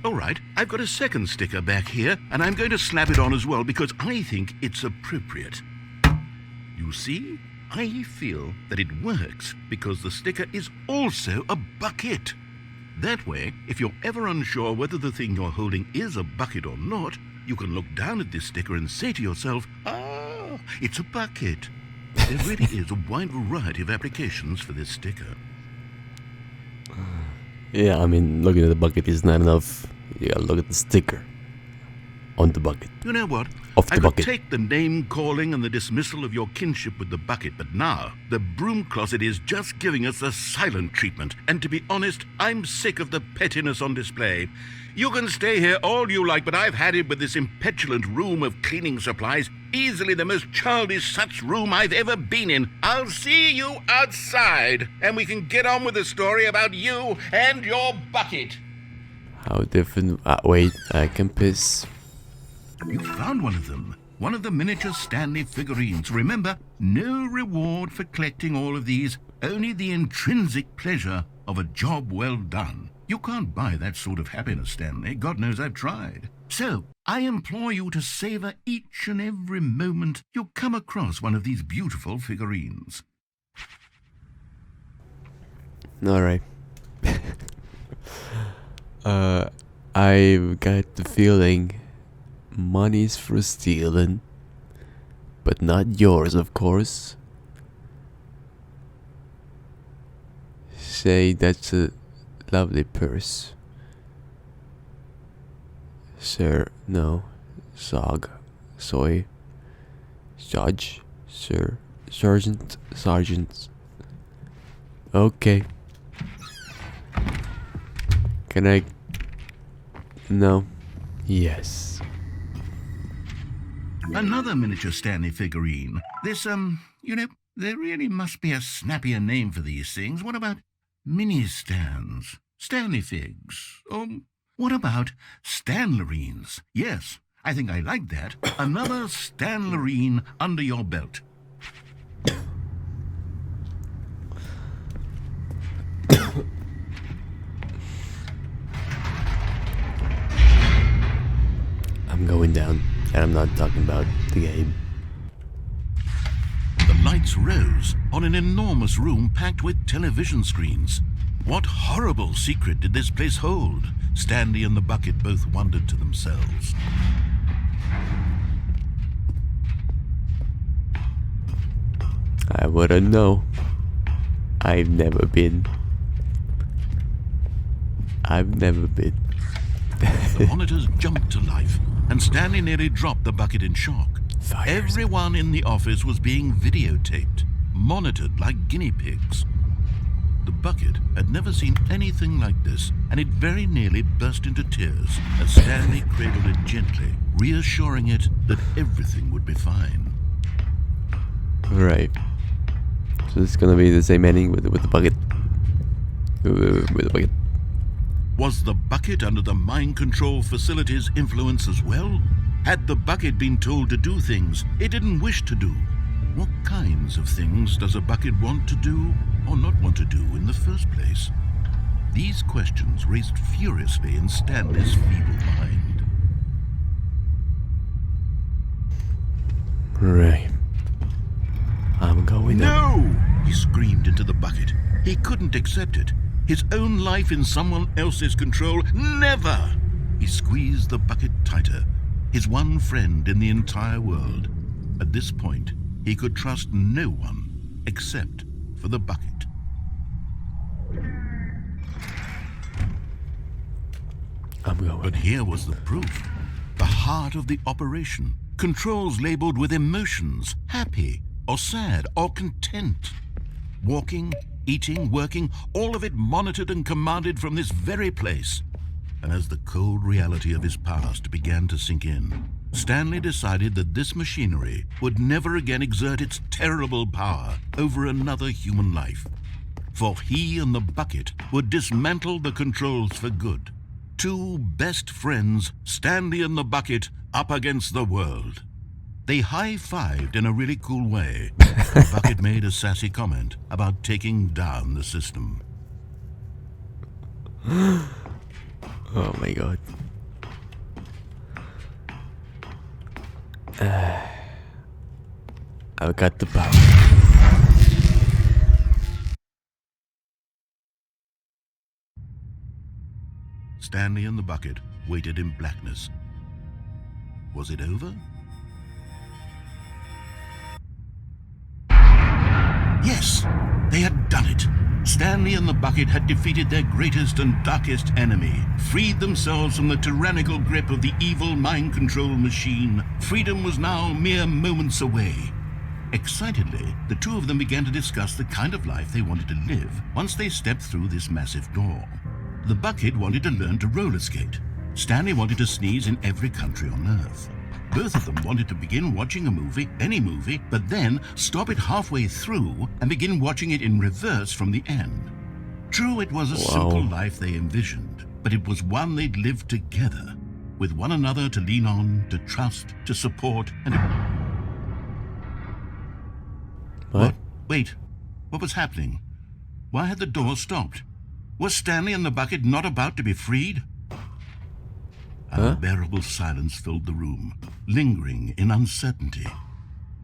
S2: All right, I've got a second sticker back here, and I'm going to slap it on as well because I think it's appropriate. You see, I feel that it works because the sticker is also a bucket. That way, if you're ever unsure whether the thing you're holding is a bucket or not, you can look down at this sticker and say to yourself, ah, it's a bucket. There really is a wide variety of applications for this sticker.
S1: Yeah, I mean, looking at the bucket is not enough. You gotta look at the sticker on the bucket.
S2: You know what?
S1: Off the
S2: I could
S1: bucket.
S2: take the name-calling and the dismissal of your kinship with the bucket, but now the broom closet is just giving us the silent treatment. And to be honest, I'm sick of the pettiness on display. You can stay here all you like, but I've had it with this impetulant room of cleaning supplies. Easily the most childish such room I've ever been in. I'll see you outside, and we can get on with the story about you and your bucket.
S1: How different... wait, I can piss.
S2: You found one of them. One of the miniature Stanley figurines. Remember, no reward for collecting all of these, only the intrinsic pleasure of a job well done. You can't buy that sort of happiness, Stanley. God knows I've tried. So, I implore you to savor each and every moment you come across one of these beautiful figurines.
S1: Alright. I've got the feeling money's for stealing, but not yours, of course. Say that's a lovely purse. Sir, no. Sog. Soy. Judge. Sir. Sergeant. Sergeant. Okay. Can I... No. Yes.
S2: Another miniature Stanley figurine. This, there really must be a snappier name for these things. What about mini-stands? Stanley figs? Or what about Stanlerines? Yes, I think I like that. Another Stanlerine under your belt.
S1: I'm going down, and I'm not talking about the game.
S2: The lights rose on an enormous room packed with television screens. What horrible secret did this place hold? Stanley and the bucket both wondered to themselves.
S1: I wouldn't know. I've never been.
S2: The monitors jumped to life, and Stanley nearly dropped the bucket in shock. Everyone in the office was being videotaped, monitored like guinea pigs. The bucket had never seen anything like this, and it very nearly burst into tears as Stanley cradled it gently, reassuring it that everything would be fine.
S1: Right. So it's gonna be the same ending with the bucket. With the bucket.
S2: Was the bucket under the mind control facility's influence as well? Had the bucket been told to do things it didn't wish to do? What kinds of things does a bucket want to do or not want to do in the first place? These questions raced furiously in Stanley's feeble mind.
S1: Right. I'm going
S2: No! He screamed into the bucket. He couldn't accept it. His own life in someone else's control? Never! He squeezed the bucket tighter. His one friend in the entire world. At this point, he could trust no one except for the bucket.
S1: I'm going.
S2: But here was the proof. The heart of the operation. Controls labeled with emotions, happy or sad or content. Walking, eating, working, all of it monitored and commanded from this very place. And as the cold reality of his past began to sink in, Stanley decided that this machinery would never again exert its terrible power over another human life. For he and the bucket would dismantle the controls for good. Two best friends, Stanley and the bucket, up against the world. They high-fived in a really cool way. The bucket made a sassy comment about taking down the system.
S1: Oh my god. I've got the power.
S2: Stanley and the bucket waited in blackness. Was it over? Yes, they had done it. Stanley and the bucket had defeated their greatest and darkest enemy, freed themselves from the tyrannical grip of the evil mind control machine. Freedom was now mere moments away. Excitedly, the two of them began to discuss the kind of life they wanted to live once they stepped through this massive door. The bucket wanted to learn to roller skate. Stanley wanted to sneeze in every country on Earth. Both of them wanted to begin watching a movie, any movie, but then stop it halfway through and begin watching it in reverse from the end. True, it was a simple life they envisioned, but it was one they'd lived together, with one another to lean on, to trust, to support, and...
S1: What?
S2: Wait, what was happening? Why had the door stopped? Was Stanley and the bucket not about to be freed? An unbearable silence filled the room, lingering in uncertainty,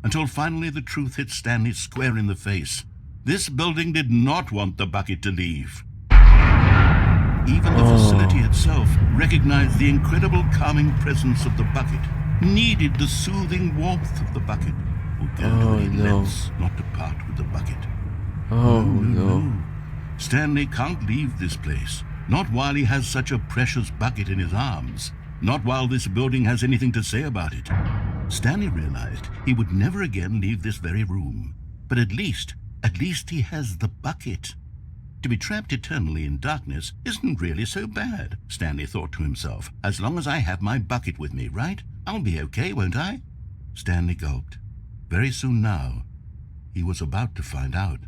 S2: until finally the truth hit Stanley square in the face. This building did not want the bucket to leave. Even the facility itself recognized the incredible calming presence of the bucket, needed the soothing warmth of the bucket, would go to any lengths not to part with the bucket. No. Stanley can't leave this place. Not while he has such a precious bucket in his arms. Not while this building has anything to say about it. Stanley realized he would never again leave this very room. But at least he has the bucket. To be trapped eternally in darkness isn't really so bad, Stanley thought to himself. As long as I have my bucket with me, right? I'll be okay, won't I? Stanley gulped. Very soon now, he was about to find out.